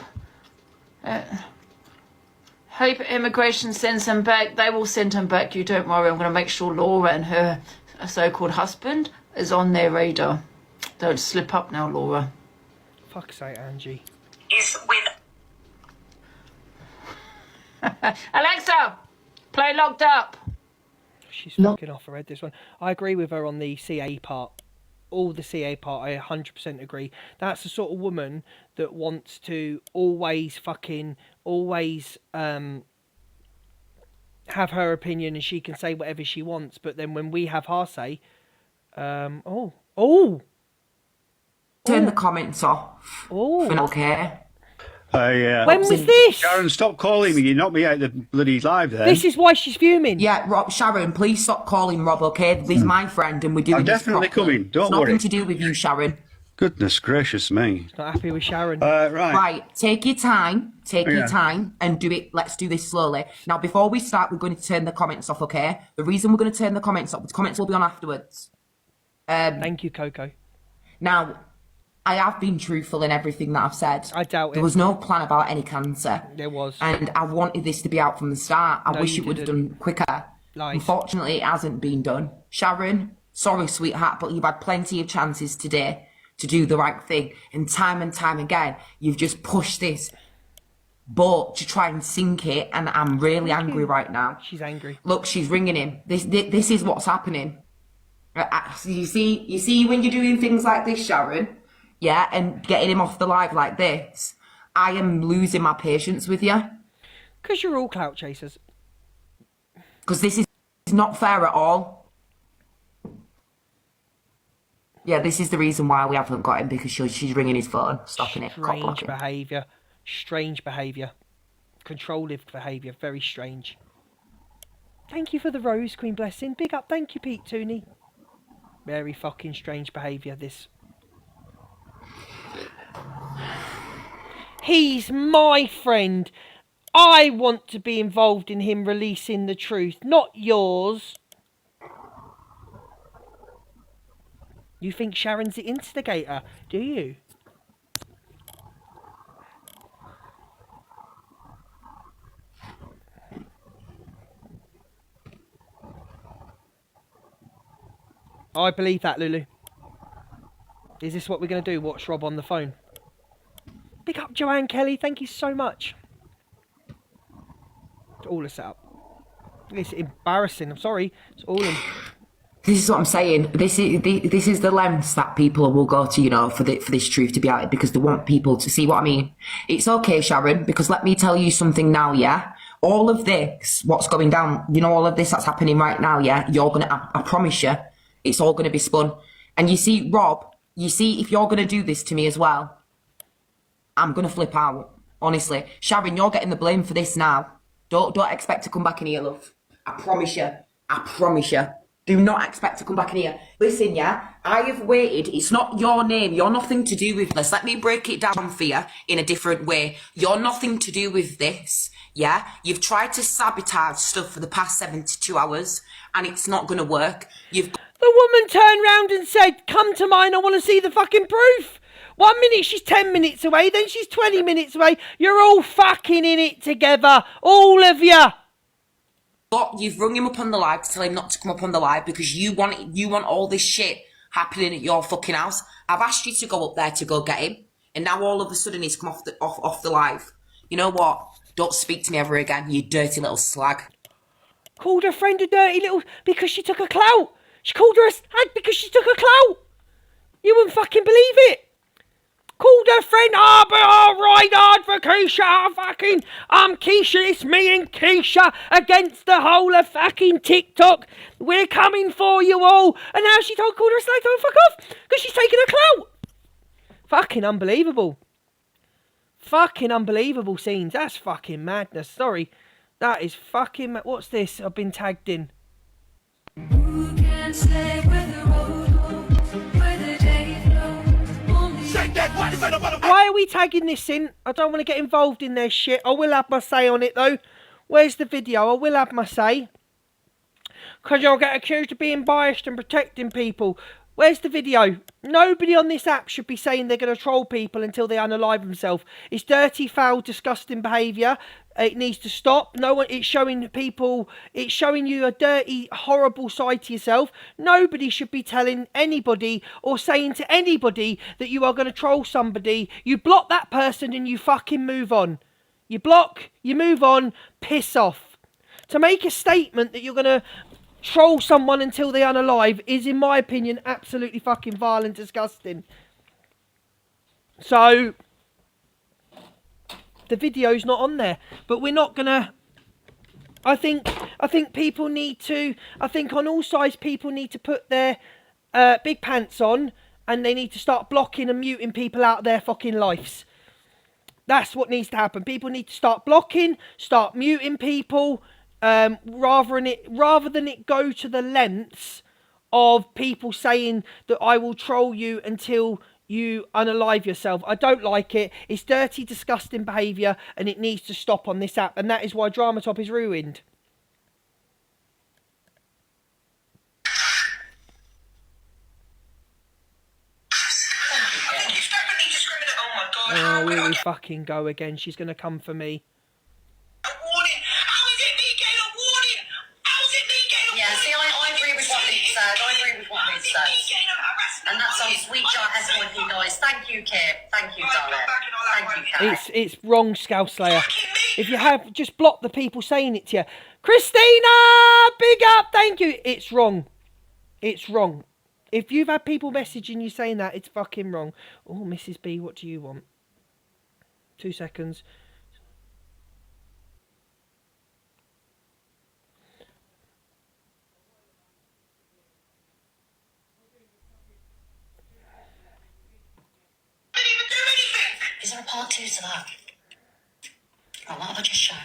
Hope immigration sends him back. They will send him back. You don't worry. I'm going to make sure Laura and her so-called husband is on their radar. Don't slip up now, Laura. Fuck's sake, Angie. Is with. Alexa, play Locked Up. She's fucking off her head, this one. I agree with her on the CA part. All the CA part, I 100% agree. That's the sort of woman that wants to always have her opinion and she can say whatever she wants. But then when we have our say, Turn the comments off. Oh. Okay. When was this? Sharon, stop calling me. You knocked me out of the bloody live there. This is why she's fuming. Yeah, Rob, Sharon, please stop calling Rob, okay? He's my friend and we're doing I'm this definitely properly. coming. Don't It's worry. nothing to do with you, Sharon. Goodness gracious me. Not happy with Sharon. Right. Right, take your time. Take Yeah. your time and do it. Let's do this slowly. Now, before we start, we're going to turn the comments off, okay? The reason we're going to turn the comments off, the comments will be on afterwards. Thank you, Coco. Now, I have been truthful in everything that I've said. I doubt it. There was no plan about any cancer. There was. And I wanted this to be out from the start. I No, wish you it would have didn't. done quicker. Lies. Unfortunately, it hasn't been done. Sharon, sorry, sweetheart, but you've had plenty of chances today to do the right thing. And time again, you've just pushed this boat to try and sink it. And I'm really angry right now. She's angry. Look, she's ringing him. This is what's happening. You see when you're doing things like this, Sharon, yeah, and getting him off the live like this, I am losing my patience with you. Because you're all clout chasers. Because this is not fair at all. Yeah, this is the reason why we haven't got him, because she's ringing his phone, stopping it, cop Strange blocking. behaviour. Strange behaviour. Controlling behaviour. Very strange. Thank you for the rose, Queen Blessing. Big up. Thank you, Pete Tooney. Very fucking strange behaviour, this. He's my friend. I want to be involved in him releasing the truth, not yours. You think Sharon's the instigator, do you? I believe that, Lulu. Is this what we're going to do? Watch Rob on the phone? Pick up Joanne Kelly. Thank you so much. It's all a setup. It's embarrassing. I'm sorry. It's all in. This is what I'm saying. This is the lengths that people will go to, you know, for this truth to be out, because they want people to see what I mean. It's okay, Sharon, because let me tell you something now, yeah? All of this, what's going down, you know, all of this that's happening right now, yeah? I promise you, it's all going to be spun. And you see, Rob, if you're going to do this to me as well, I'm going to flip out, honestly. Sharon, you're getting the blame for this now. Don't expect to come back in here, love. I promise you. I promise you. Do not expect to come back in here. Listen, yeah, I have waited. It's not your name. You're nothing to do with this. Let me break it down for you in a different way. You're nothing to do with this, yeah? You've tried to sabotage stuff for the past 72 hours, and it's not going to work. The woman turned round and said, come to mine, I want to see the fucking proof. 1 minute she's 10 minutes away, then she's 20 minutes away. You're all fucking in it together. All of you. But you've rung him up on the live to tell him not to come up on the live because you want all this shit happening at your fucking house. I've asked you to go up there to go get him, and now all of a sudden he's come off the live. You know what? Don't speak to me ever again, you dirty little slag. Called her friend a dirty little because she took a clout. She called her a slag because she took a clout. You wouldn't fucking believe it. Called her friend, right hard for Keisha, Keisha, it's me and Keisha against the whole of fucking TikTok. We're coming for you all. And now she called her a slag, don't fuck off, because she's taking a clout. Fucking unbelievable. Fucking unbelievable scenes. That's fucking madness. Sorry. That is fucking what's this? I've been tagged in. Who can say where the road goes, where the day flows? Shake that body, Why are we tagging this in? I don't want to get involved in their shit. I will have my say on it though. Where's the video? I will have my say. Because you'll get accused of being biased and protecting people. Where's the video? Nobody on this app should be saying they're going to troll people until they unalive themselves. It's dirty, foul, disgusting behaviour. It needs to stop. No one. It's showing people. It's showing you a dirty, horrible side to yourself. Nobody should be telling anybody or saying to anybody that you are going to troll somebody. You block that person and you fucking move on. You block. You move on. Piss off. To make a statement that you're going to troll someone until they unalive is, in my opinion, absolutely fucking vile and disgusting. So the video's not on there, but we're not gonna. I think people need to. I think on all sides people need to put their big pants on, and they need to start blocking and muting people out of their fucking lives. That's what needs to happen. People need to start blocking, start muting people. Rather than it go to the lengths of people saying that I will troll you until you unalive yourself. I don't like it. It's dirty, disgusting behaviour, and it needs to stop on this app, and that is why Drama Top is ruined. Oh, here we fucking go again. She's going to come for me. Yeah, see, I agree with what Luke said. I agree with what Luke said. And that's on Sweet Jar everyone who knows. Thank you, Kit. Thank you, darling. Thank you, Kat. It's wrong, Scouslayer. If you have, just block the people saying it to you. Christina, big up, thank you. It's wrong. It's wrong. If you've had people messaging you saying that, it's fucking wrong. Oh, Mrs. B, what do you want? 2 seconds. Is there a part 2 to that? Right, what have I just shown?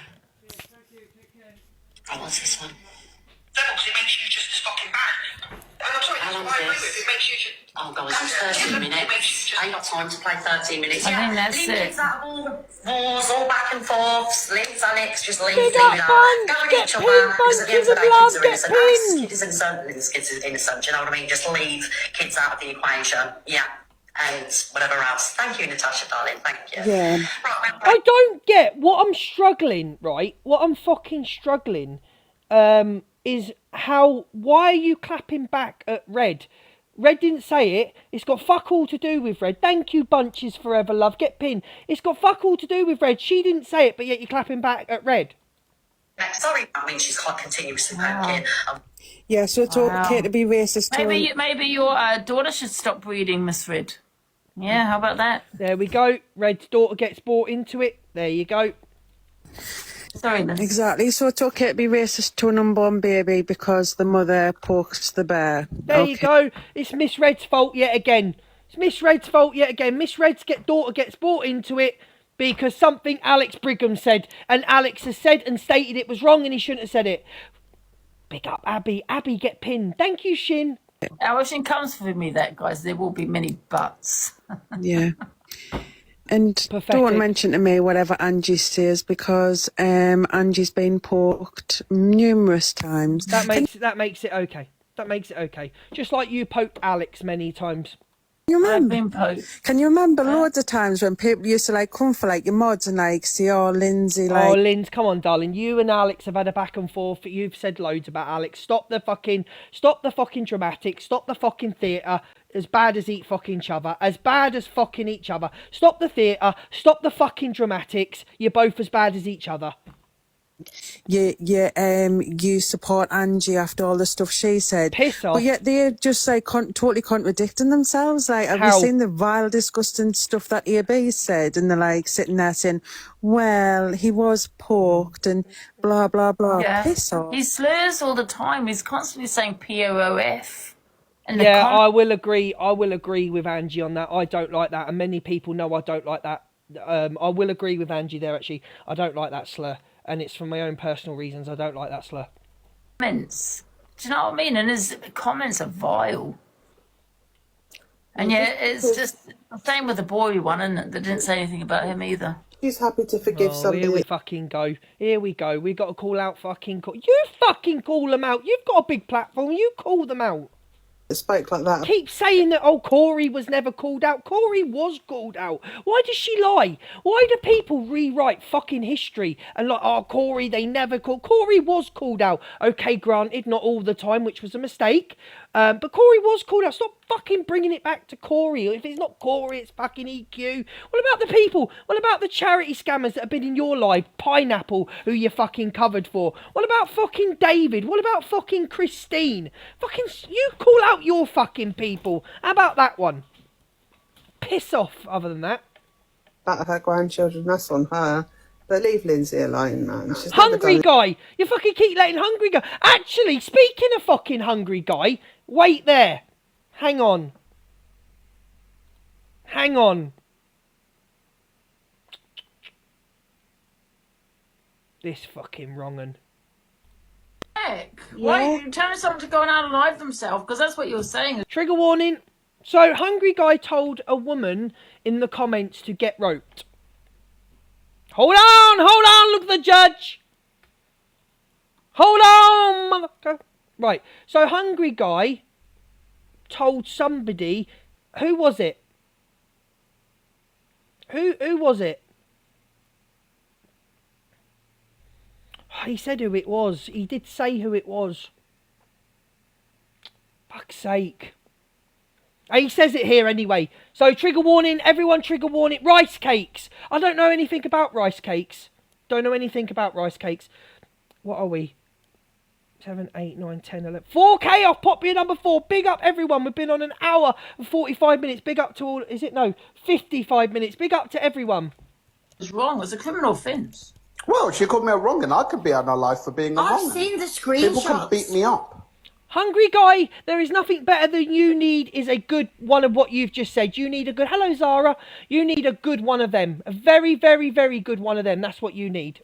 Right, what's this one? Because it makes you just as fucking bad. And I'm sorry, How long's this? Oh God, it's 13 minutes. I ain't got time to play 13 minutes. I think that's leave it. kids out of all the wars, all back and forths. Leave Alex, just leave Big it up, out. bunch, Go with get each other. pinned, Because at the end of the bunches of day, love, kids are get innocent. pinned. Kids are innocent, do you know what I mean? Just leave kids out of the equation. Yeah. And whatever else. Thank you, Natasha, darling. Thank you. Yeah. I don't get what I'm struggling, right? What I'm fucking struggling is why are you clapping back at Red? Red didn't say it. It's got fuck all to do with Red. Thank you, bunches forever, love. Get pinned. It's got fuck all to do with Red. She didn't say it, but yet you're clapping back at Red. Sorry, I mean, she's continuously poking. Yeah, so it's okay to be racist. Maybe your daughter should stop breeding, Miss Red. Yeah, how about that? There we go. Red's daughter gets brought into it. There you go. Sorry, Liz. Exactly. So it's okay to be racist to an unborn baby because the mother poked the bear. There you go. It's Miss Red's fault yet again. It's Miss Red's fault yet again. Miss Red's daughter gets brought into it because something Alex Brigham said, and Alex has said and stated it was wrong and he shouldn't have said it. Big up, Abby. Abby, get pinned. Thank you, Shin. Our Shin comes for me, that, guys. There will be many buts. Yeah. And don't mention to me whatever Angie says because Angie's been poked numerous times. That makes it okay. That makes it okay. Just like you poked Alex many times. I've been poked. Can you remember loads of times when people used to like come for like your mods and like see, oh, Lindsay, like... Oh, Linz, come on, darling. You and Alex have had a back and forth. You've said loads about Alex. Stop the fucking dramatics. Stop the fucking theatre. As bad as each fucking other. As bad as fucking each other. Stop the theatre. Stop the fucking dramatics. You're both as bad as each other. You support Angie after all the stuff she said. Piss off. But yet they're just like totally contradicting themselves. Like, have you seen the vile, disgusting stuff that AB said? And they're like sitting there saying, well, he was poked and blah, blah, blah. Yeah. Piss off. He slurs all the time. He's constantly saying POOF. Yeah, I will agree. I will agree with Angie on that. I don't like that. And many people know I don't like that. I will agree with Angie there, actually. I don't like that slur. And it's for my own personal reasons. I don't like that slur. Comments. Do you know what I mean? And his comments are vile. And yeah, it's just the same with the boy one, isn't it? They didn't say anything about him either. She's happy to forgive somebody. Here we fucking go. Here we go. We got to call out fucking... You fucking call them out. You've got a big platform. You call them out. Spoke like that. Keep saying that, oh, Corey was never called out. Corey was called out. Why does she lie? Why do people rewrite fucking history and like, oh, Corey, they never called. Corey was called out. Okay, granted, not all the time, which was a mistake. But Corey was called out. Stop fucking bringing it back to Corey. If it's not Corey, it's fucking EQ. What about the people? What about the charity scammers that have been in your life? Pineapple, who you fucking covered for. What about fucking David? What about fucking Christine? Fucking, you call out your fucking people. How about that one? Piss off, other than that. About her grandchildren, that's on her. But leave Lindsay alone, man. She's Hungry guy! You fucking keep letting Hungry guy... Actually, speaking of fucking Hungry guy, wait there. Hang on. Hang on. This fucking wrong'un. Heck, why are you telling someone to go and unalive themselves? Because that's what you're saying. Trigger warning. So, Hungry guy told a woman in the comments to get roped. Hold on, look at the judge. Hold on, motherfucker. Right, so Hungry guy told somebody, who was it? Who was it? He said who it was. He did say who it was. Fuck's sake. He says it here anyway. So trigger warning, everyone trigger warning. Rice cakes. I don't know anything about rice cakes. Don't know anything about rice cakes. What are we? 7, 8, 9, 10, 11. 4K off popular number 4. Big up everyone. We've been on an hour and 45 minutes. Big up to all. Is it? No. 55 minutes. Big up to everyone. It's wrong. It's a criminal offence. Well, she called me a wrong and I could be unalive for being a wrong. I've seen the People can screenshots. beat me up. Hungry guy, there is nothing better than you need is a good one of what you've just said. You need a good... Hello, Zara. You need a good one of them. A very, very, very good one of them. That's what you need.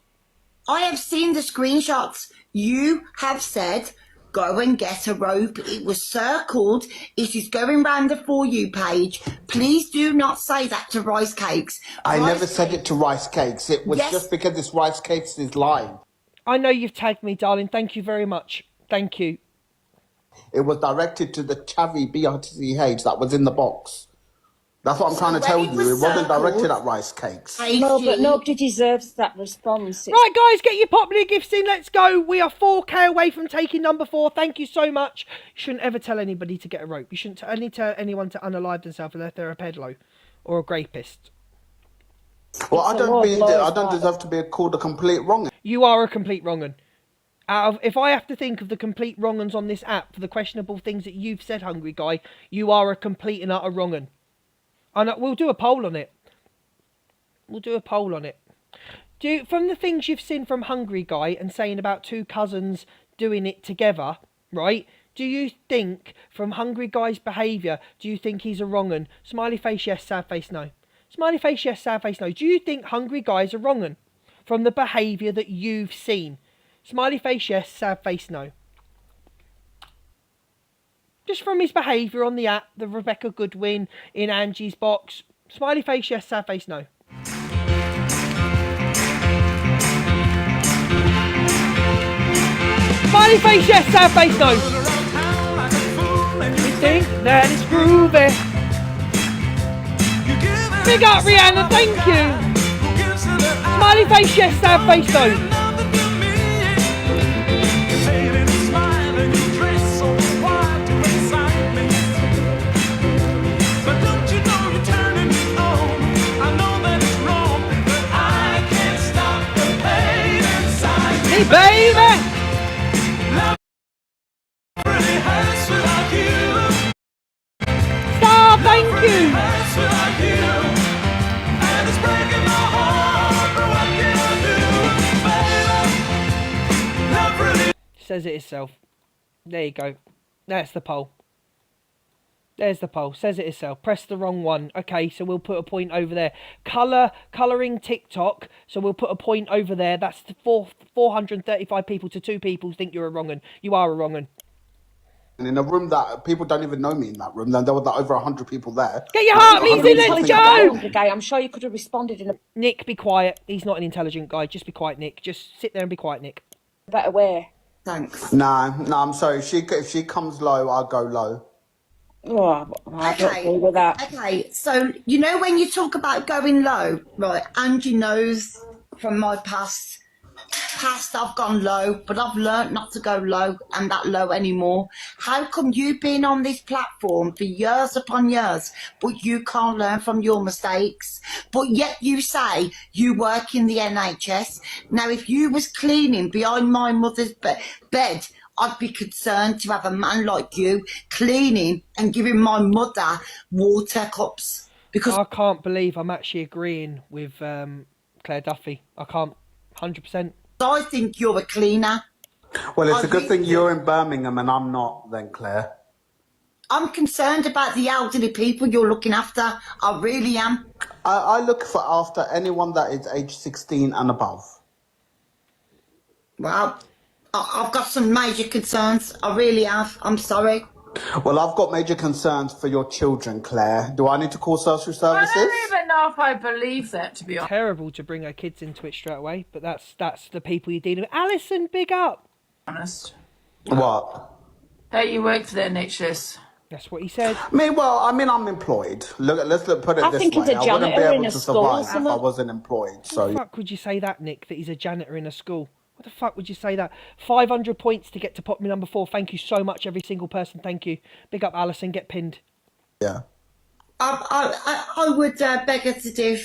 I have seen the screenshots. You have said go and get a rope. It was circled. It is going round the For You page. Please do not say that to Rice Cakes. I never said it to Rice Cakes. It was Yes. just because this Rice Cakes is live. I know you've tagged me, darling. Thank you very much. Thank you. It was directed to the Chavi BRTCH that was in the box. That's what I'm trying to tell you. It wasn't directed at Rice Cakes. No, but nobody deserves that response. Right, guys, get your popular gifts in. Let's go. We are 4K away from taking number 4. Thank you so much. You shouldn't ever tell anybody to get a rope. You shouldn't only tell anyone to unalive themselves unless they're a peddler or a rapist. Well, I don't deserve to be called a complete wrong. You are a complete wrong-un. If I have to think of the complete wrong-uns on this app for the questionable things that you've said, Hungry Guy, you are a complete and utter wrong-un. And we'll do a poll on it. We'll do a poll on it. From the things you've seen from Hungry Guy and saying about two cousins doing it together, right? Do you think, from Hungry Guy's behaviour, do you think he's a wrong-un? Smiley face yes, sad face no. Smiley face yes, sad face no. Do you think Hungry Guy's a wrong-un? From the behaviour that you've seen. Smiley face yes, sad face no. Just from his behaviour on the app, the Rebecca Goodwin in Angie's box. Smiley face yes, sad face no. Smiley face yes, sad face no. You think that it's groovy. Big up Rihanna, thank you. Smiley face yes, sad face no. Hey baby! Stop, thank you! Says it itself. There you go. That's the poll. There's the poll. Says it itself. Press the wrong one. Okay, so we'll put a point over there. Colouring TikTok. So we'll put a point over there. That's the 435 people to 2 people think you're a wrong-un. You are a wrong-un. And in a room that people don't even know me in that room, then there were like over 100 people there. Get your heartbeats in, let's go! Guy, I'm sure you could have responded in a Nick, be quiet. He's not an intelligent guy. Just be quiet, Nick. Just sit there and be quiet, Nick. better way. Thanks. Nah, I'm sorry. If she comes low, I'll go low. Oh, I don't agree with that. Okay, so you know when you talk about going low, right? Angie knows from my past I've gone low, but I've learnt not to go low and that low anymore. How come you've been on this platform for years upon years, but you can't learn from your mistakes? But yet you say you work in the NHS. Now, if you was cleaning behind my mother's bed, I'd be concerned to have a man like you cleaning and giving my mother water cups. Because I can't believe I'm actually agreeing with Claire Duffy. I can't, 100%. I think you're a cleaner. Well, it's a good thing you're in Birmingham and I'm not then, Claire. I'm concerned about the elderly people you're looking after. I really am. I look after anyone that is age 16 and above. Well, I've got some major concerns. I really have. I'm sorry. Well, I've got major concerns for your children, Claire. Do I need to call social services? I don't even know if I believe that, to be honest. Terrible to bring her kids into it straight away, but that's the people you're dealing with. Alison, big up. Honest. What? Hey, you work for the NHS. That's what he said. I'm employed. Let's put it I this think he's way. a I wouldn't be janitor in able a to school or survive if something. I wasn't employed. What So the fuck would you say that, Nick, that he's a janitor in a school? What the fuck would you say that? 500 points to get to pop me number 4. Thank you so much, every single person. Thank you. Big up, Alison. Get pinned. Yeah. I would beg her to do.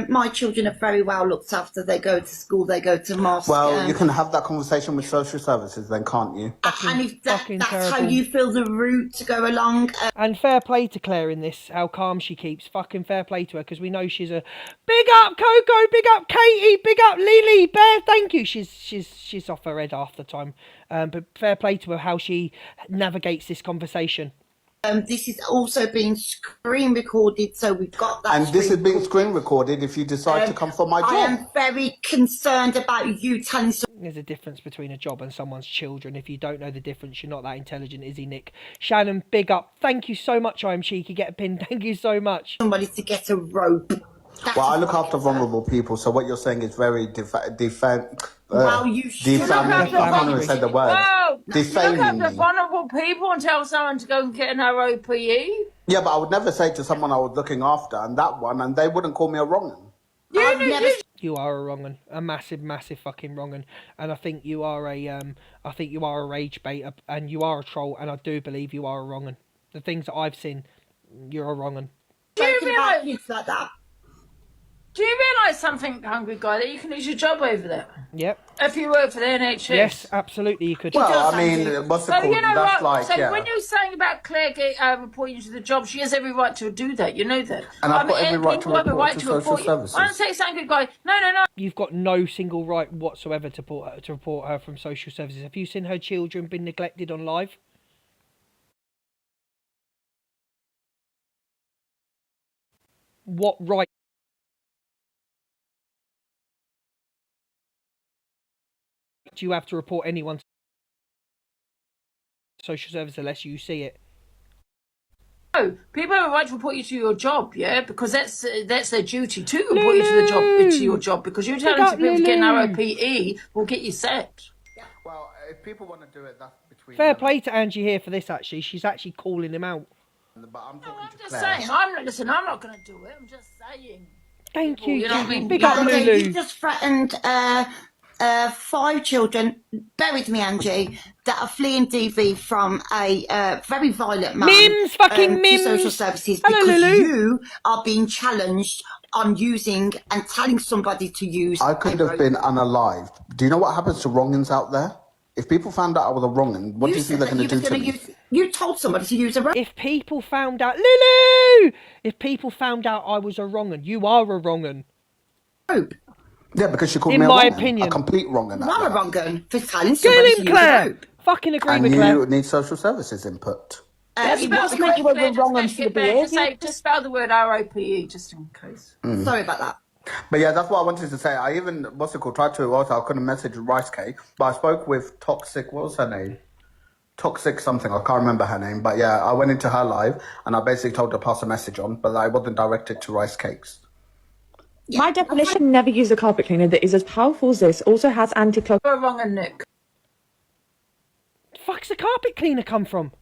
My children are very well looked after. They go to school, they go to mosque. Well, you can have that conversation with social services then, can't you? And if that's terrible. how you feel the route to go along. And fair play to Claire in this, how calm she keeps. Fucking fair play to her, because we know she's a... Big up, Coco! Big up, Katie! Big up, Lily! Bear, thank you! She's off her head half the time. But fair play to her, how she navigates this conversation. This is also being screen recorded, so we've got that. And this is being screen recorded if you decide to come for my job. I am very concerned about you telling some... There's a difference between a job and someone's children. If you don't know the difference, you're not that intelligent, is he, Nick? Shannon, big up. Thank you so much, I'm Cheeky. Get a pin. Thank you so much. Somebody to get a rope. Well, I look after vulnerable people, so what you're saying is very Well, you should. defaming. I can't even say the word. Wow, you look Defaming after me. vulnerable people and tell someone to go and get an ROPE. Yeah, but I would never say to someone I was looking after and that one, and they wouldn't call me a wrong one. You are a wrong un, a massive, massive fucking wrong un, and I think you are a rage baiter, and you are a troll, and I do believe you are a wrong un. The things that I've seen, you're a wrong un. Do you realise like that? Do you realise something, Hungry Guy, that you can lose your job over there? Yep. If you work for the NHS. Yes, absolutely, you could. Well, I mean, what's it called? You know That's what? like, so yeah. when you're saying about Claire reporting you to the job, she has every right to do that. You know that. And I've got every right to people have a report right to social report you. services. I don't say Hungry Guy. No. You've got no single right whatsoever to report her from social services. Have you seen her children been neglected on live? What right do you have to report anyone to social service unless you see it? No, people have a right to report you to your job, yeah, because that's their duty to report you to the job to your job, because you telling people to get an ROPE will get you sacked. Well, if people want to do it, that's between. Fair play to Angie here for this. Actually, she's actually calling him out. But I'm talking to Just Claire. saying, I'm not going to do it. I'm just saying. Thank you. You know what I mean? Big up, Angie, Lulu. you just threatened 5 children, bear with me, Angie, that are fleeing DV from a very violent man. Mims, fucking Mims. To social services Hello, because Lulu. you are being challenged on using and telling somebody to use. I could have been unalived. Do you know what happens to wrongins out there? If people found out I was a wrongin, what do you think they're going to do to me? You told somebody to use a rope. If people found out, Lulu! If people found out I was a wrong'un, you are a wrong'un. Yeah, because she called In me a my wrong'un. opinion. A complete wrong'un. You are a wrong'un for telling Get somebody him, to use a Claire! rope. Fucking agree And with you Claire. need social services input. Just spell the word Claire, just spell the word ROPE, just in case. Sorry about that. But yeah, that's what I wanted to say. I even, tried to also, I couldn't message Rice Cake, but I spoke with Toxic, what was her name? Toxic something, I can't remember her name. But yeah, I went into her live and I basically told her to pass a message on, but I wasn't directed to Rice Cakes. My definition, never use a carpet cleaner that is as powerful as this, also has anti-clog. You're wrong, and Nick. Fuck's the carpet cleaner come from?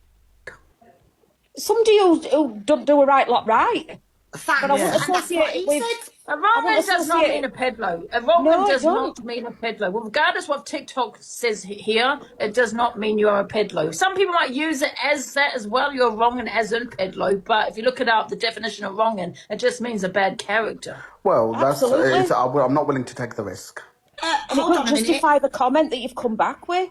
Somebody who don't do a right lot right. But I wouldn't associate it with... A wrong does not mean a pedlo. A wrong does not mean a pedlo. Well, regardless what TikTok says here, it does not mean you're a pedlo. Some people might use it as that as well. You're wrong and as in pedlo, but if you look it up, the definition of wrong it just means a bad character. Well, I'm not willing to take the risk. Hold on a minute. Justify the comment that you've come back with.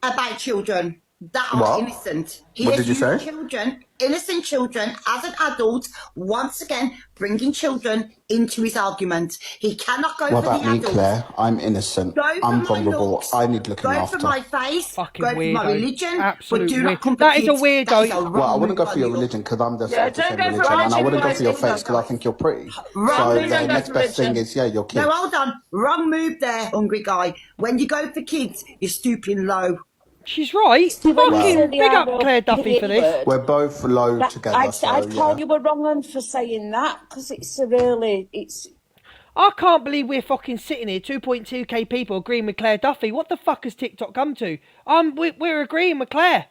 About children that are What? innocent. He What has did you used say? children, innocent children, as an adult, once again, bringing children into his argument. He cannot go What for about the me, adults. Claire? I'm innocent. Go for I'm my vulnerable. looks, I need looking go after. for my face, Fucking go for my weirdo. religion, Absolute but do weird. not come for That is a kids. weirdo. That is a Well, I wrong wouldn't go move for your by you. religion because I'm the Yeah, of the don't same go for religion, and I religion, wouldn't go guys, for your either, face because I think you're pretty. Wrong So move, the don't next go best for thing religion. is, yeah, your kid. No, hold on. Wrong move there, hungry guy. When you go for kids, you're stooping low. She's right. Fucking big up Claire Duffy for this. We're both low together, I'd so call yeah. you a wrong one for saying that, because it's a really... I can't believe we're fucking sitting here, 2.2k people agreeing with Claire Duffy. What the fuck has TikTok come to? We're agreeing with Claire.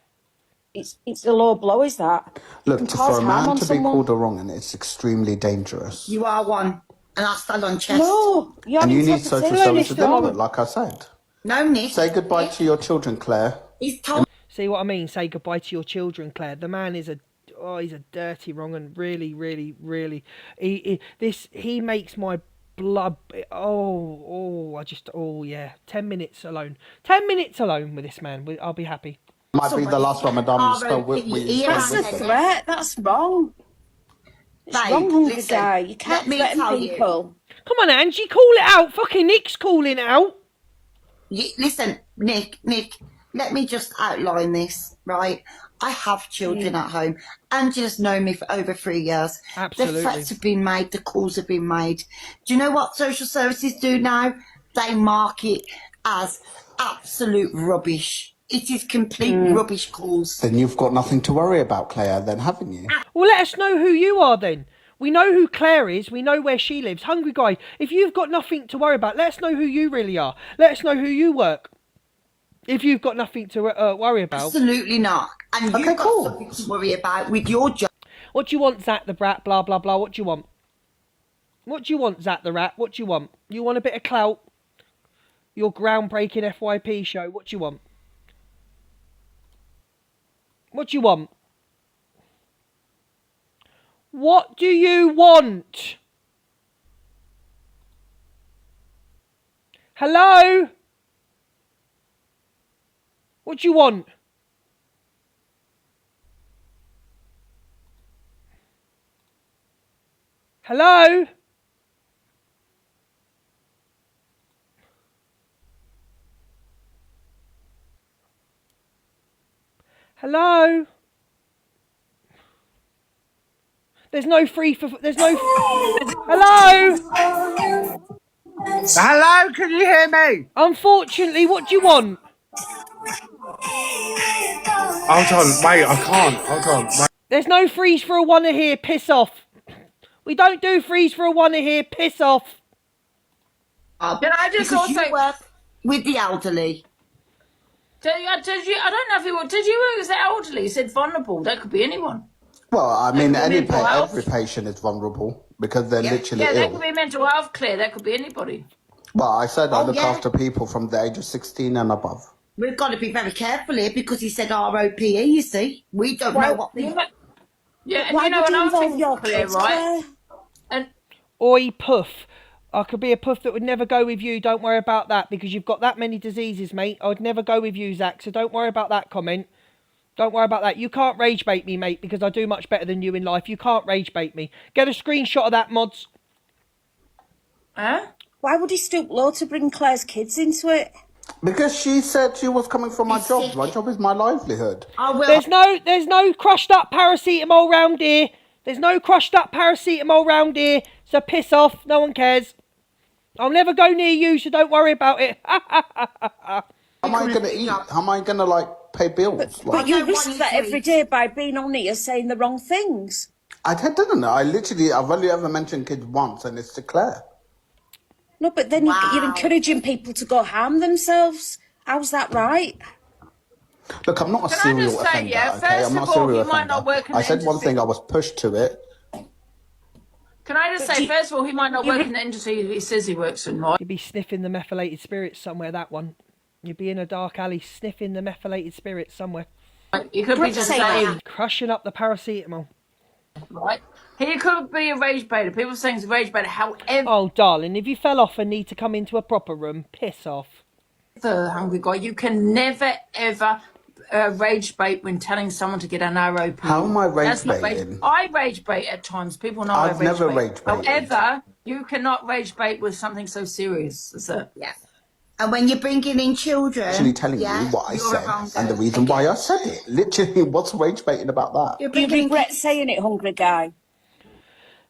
It's a low blow, is that? Look, can for cause a harm man on to be someone. called a wrong, it's extremely dangerous. You are one. And I stand on chest. No, you're And you need social interpreting. services input, like I said. No, Nick. Say goodbye to your children, Claire. He's told. See what I mean? Say goodbye to your children, Claire. The man is he's a dirty wrong and really, really, really. He makes my blood. Yeah. 10 minutes alone. 10 minutes alone with this man. I'll be happy. Might be the last Ramadan That's a threat. That's wrong. It's wrong, hungry guy. You can't threaten people. Come on, Angie, call it out. Fucking Nick's calling it out. Listen, Nick, let me just outline this, right? I have children at home. Angela's known me for over 3 years. Absolutely. The threats have been made, the calls have been made. Do you know what social services do now? They market as absolute rubbish. It is complete rubbish calls. Then you've got nothing to worry about, Claire, then, haven't you? Well, let us know who you are then. We know who Claire is. We know where she lives. Hungry Guy, if you've got nothing to worry about, let us know who you really are. Let us know who you work. If you've got nothing to worry about. Absolutely not. And you've got something to worry about with your job. What do you want, Zach the Brat? Blah, blah, blah. What do you want? What do you want, Zach the Rat? What do you want? You want a bit of clout? Your groundbreaking FYP show. What do you want? What do you want? What do you want? Hello? What do you want? Hello? Hello? There's no free for... There's no... Hello? Hello, can you hear me? Unfortunately, what do you want? Hold on, wait, I can't. Hold on, wait. There's no freeze for a wanna here, piss off. We don't do freeze for a wanna here, piss off. Can I just Because also you work with the elderly. Did you? I don't know if you were. Did you? Was it elderly? You said vulnerable. That could be anyone. Well, I mean, That could be mental health. every patient is vulnerable because they're literally Yeah, that ill. could be mental health, Claire. That could be anybody. Well, I said I look yeah. after people from the age of 16 and above. We've got to be very careful here because he said ROPE, you see. We don't know what the... Yeah, and Why you know would you another involve thing, your Claire, kids, right? And Oi, puff. I could be a puff that would never go with you. Don't worry about that because you've got that many diseases, mate. I would never go with you, Zach, so don't worry about that comment. Don't worry about that. You can't rage bait me, mate, because I do much better than you in life. You can't rage bait me. Get a screenshot of that, mods. Huh? Why would he stoop low to bring Claire's kids into it? Because she said she was coming for my job. My job is my livelihood. There's no crushed up paracetamol round here. There's no crushed up paracetamol round here. So piss off. No one cares. I'll never go near you, so don't worry about it. How am I going to eat? How am I going to, like, pay bills? But you risk that every day by being on here saying the wrong things. I didn't know. I've only ever mentioned kids once, and it's to Claire. No, but then you're encouraging people to go harm themselves. How's that right? Look, I'm not a Can I serial just say, offender, yeah, okay? first I'm not of a all, serial he might not offender. work in I the said one industry. thing, I was pushed to it. Can I just say, first of all, he might not work in the industry he says he works in, right? You'd be sniffing the methylated spirits somewhere, that one. You'd be in a dark alley sniffing the methylated spirits somewhere. You could be just saying, crushing up the paracetamol. right? He could be a rage baiter. People are saying he's a rage baiter. However, Oh, darling, if you fell off and need to come into a proper room, piss off. Hungry Guy, you can never, ever rage bait when telling someone to get an ROP. How am I rage That's not baiting? I rage bait at times. People know I've I rage never bait. rage baited. However, you cannot rage bait with something so serious as that. Yeah. And when you're bringing in children... Actually telling you what I said and the reason why I said it. Literally, what's rage baiting about that? You regret saying it, Hungry Guy.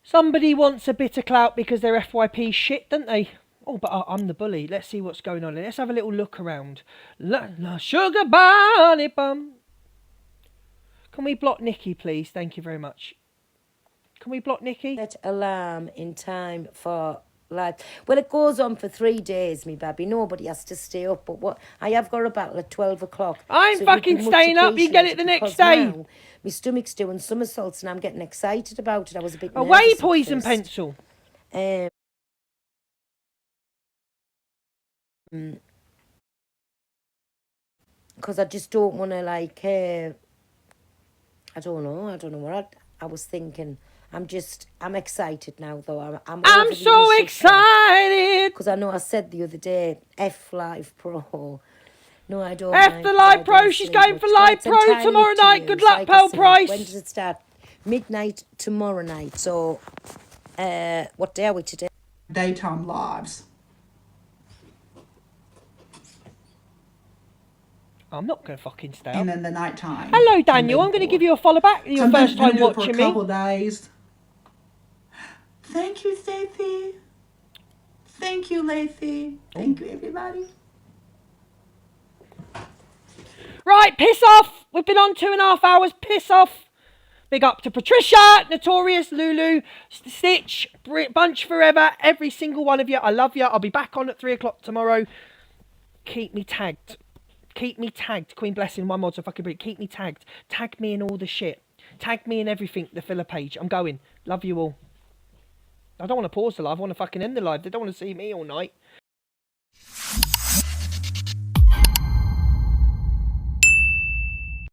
Somebody wants a bit of clout because they're FYP shit, don't they? Oh, but I'm the bully. Let's see what's going on. Let's have a little look around. La sugar bunny bum. Can we block Nikki, please? Thank you very much. Can we block Nikki? Set alarm in time for live. Well, it goes on for 3 days, me baby. Nobody has to stay up. But what I have got a battle at 12 o'clock. I'm so fucking staying up. You get it the next day. Now, my stomach's doing somersaults and I'm getting excited about it. I was a bit Away, nervous at poison first. pencil. Because I just don't want to, like, I don't know what I was thinking. I'm excited now, though. I'm so excited. Because I know I said the other day, F Live Pro. No, I don't. F mind the 'cause Live I Pro. don't She's sleep going much. for But Live it's Pro entirely tomorrow up to night. you. Good It's luck, like Pearl I said, Price. When does it start? Midnight tomorrow night. So, what day are we today? Daytime lives. I'm not going to fucking stay And up. in the nighttime. Hello, Daniel. I'm going to give you a follow back. Your Sometimes first I'm time gonna do it for watching a me. couple days. Thank you, Stacey. Thank you, Lacey. Thank you, everybody. Right, piss off. We've been on 2.5 hours. Piss off. Big up to Patricia, Notorious, Lulu, Stitch, Bunch Forever, every single one of you. I love you. I'll be back on at 3 o'clock tomorrow. Keep me tagged. Keep me tagged. Queen Blessing, one more to fucking bring. Keep me tagged. Tag me in all the shit. Tag me in everything, the filler page. I'm going. Love you all. I don't want to pause the live. I want to fucking end the live. They don't want to see me all night.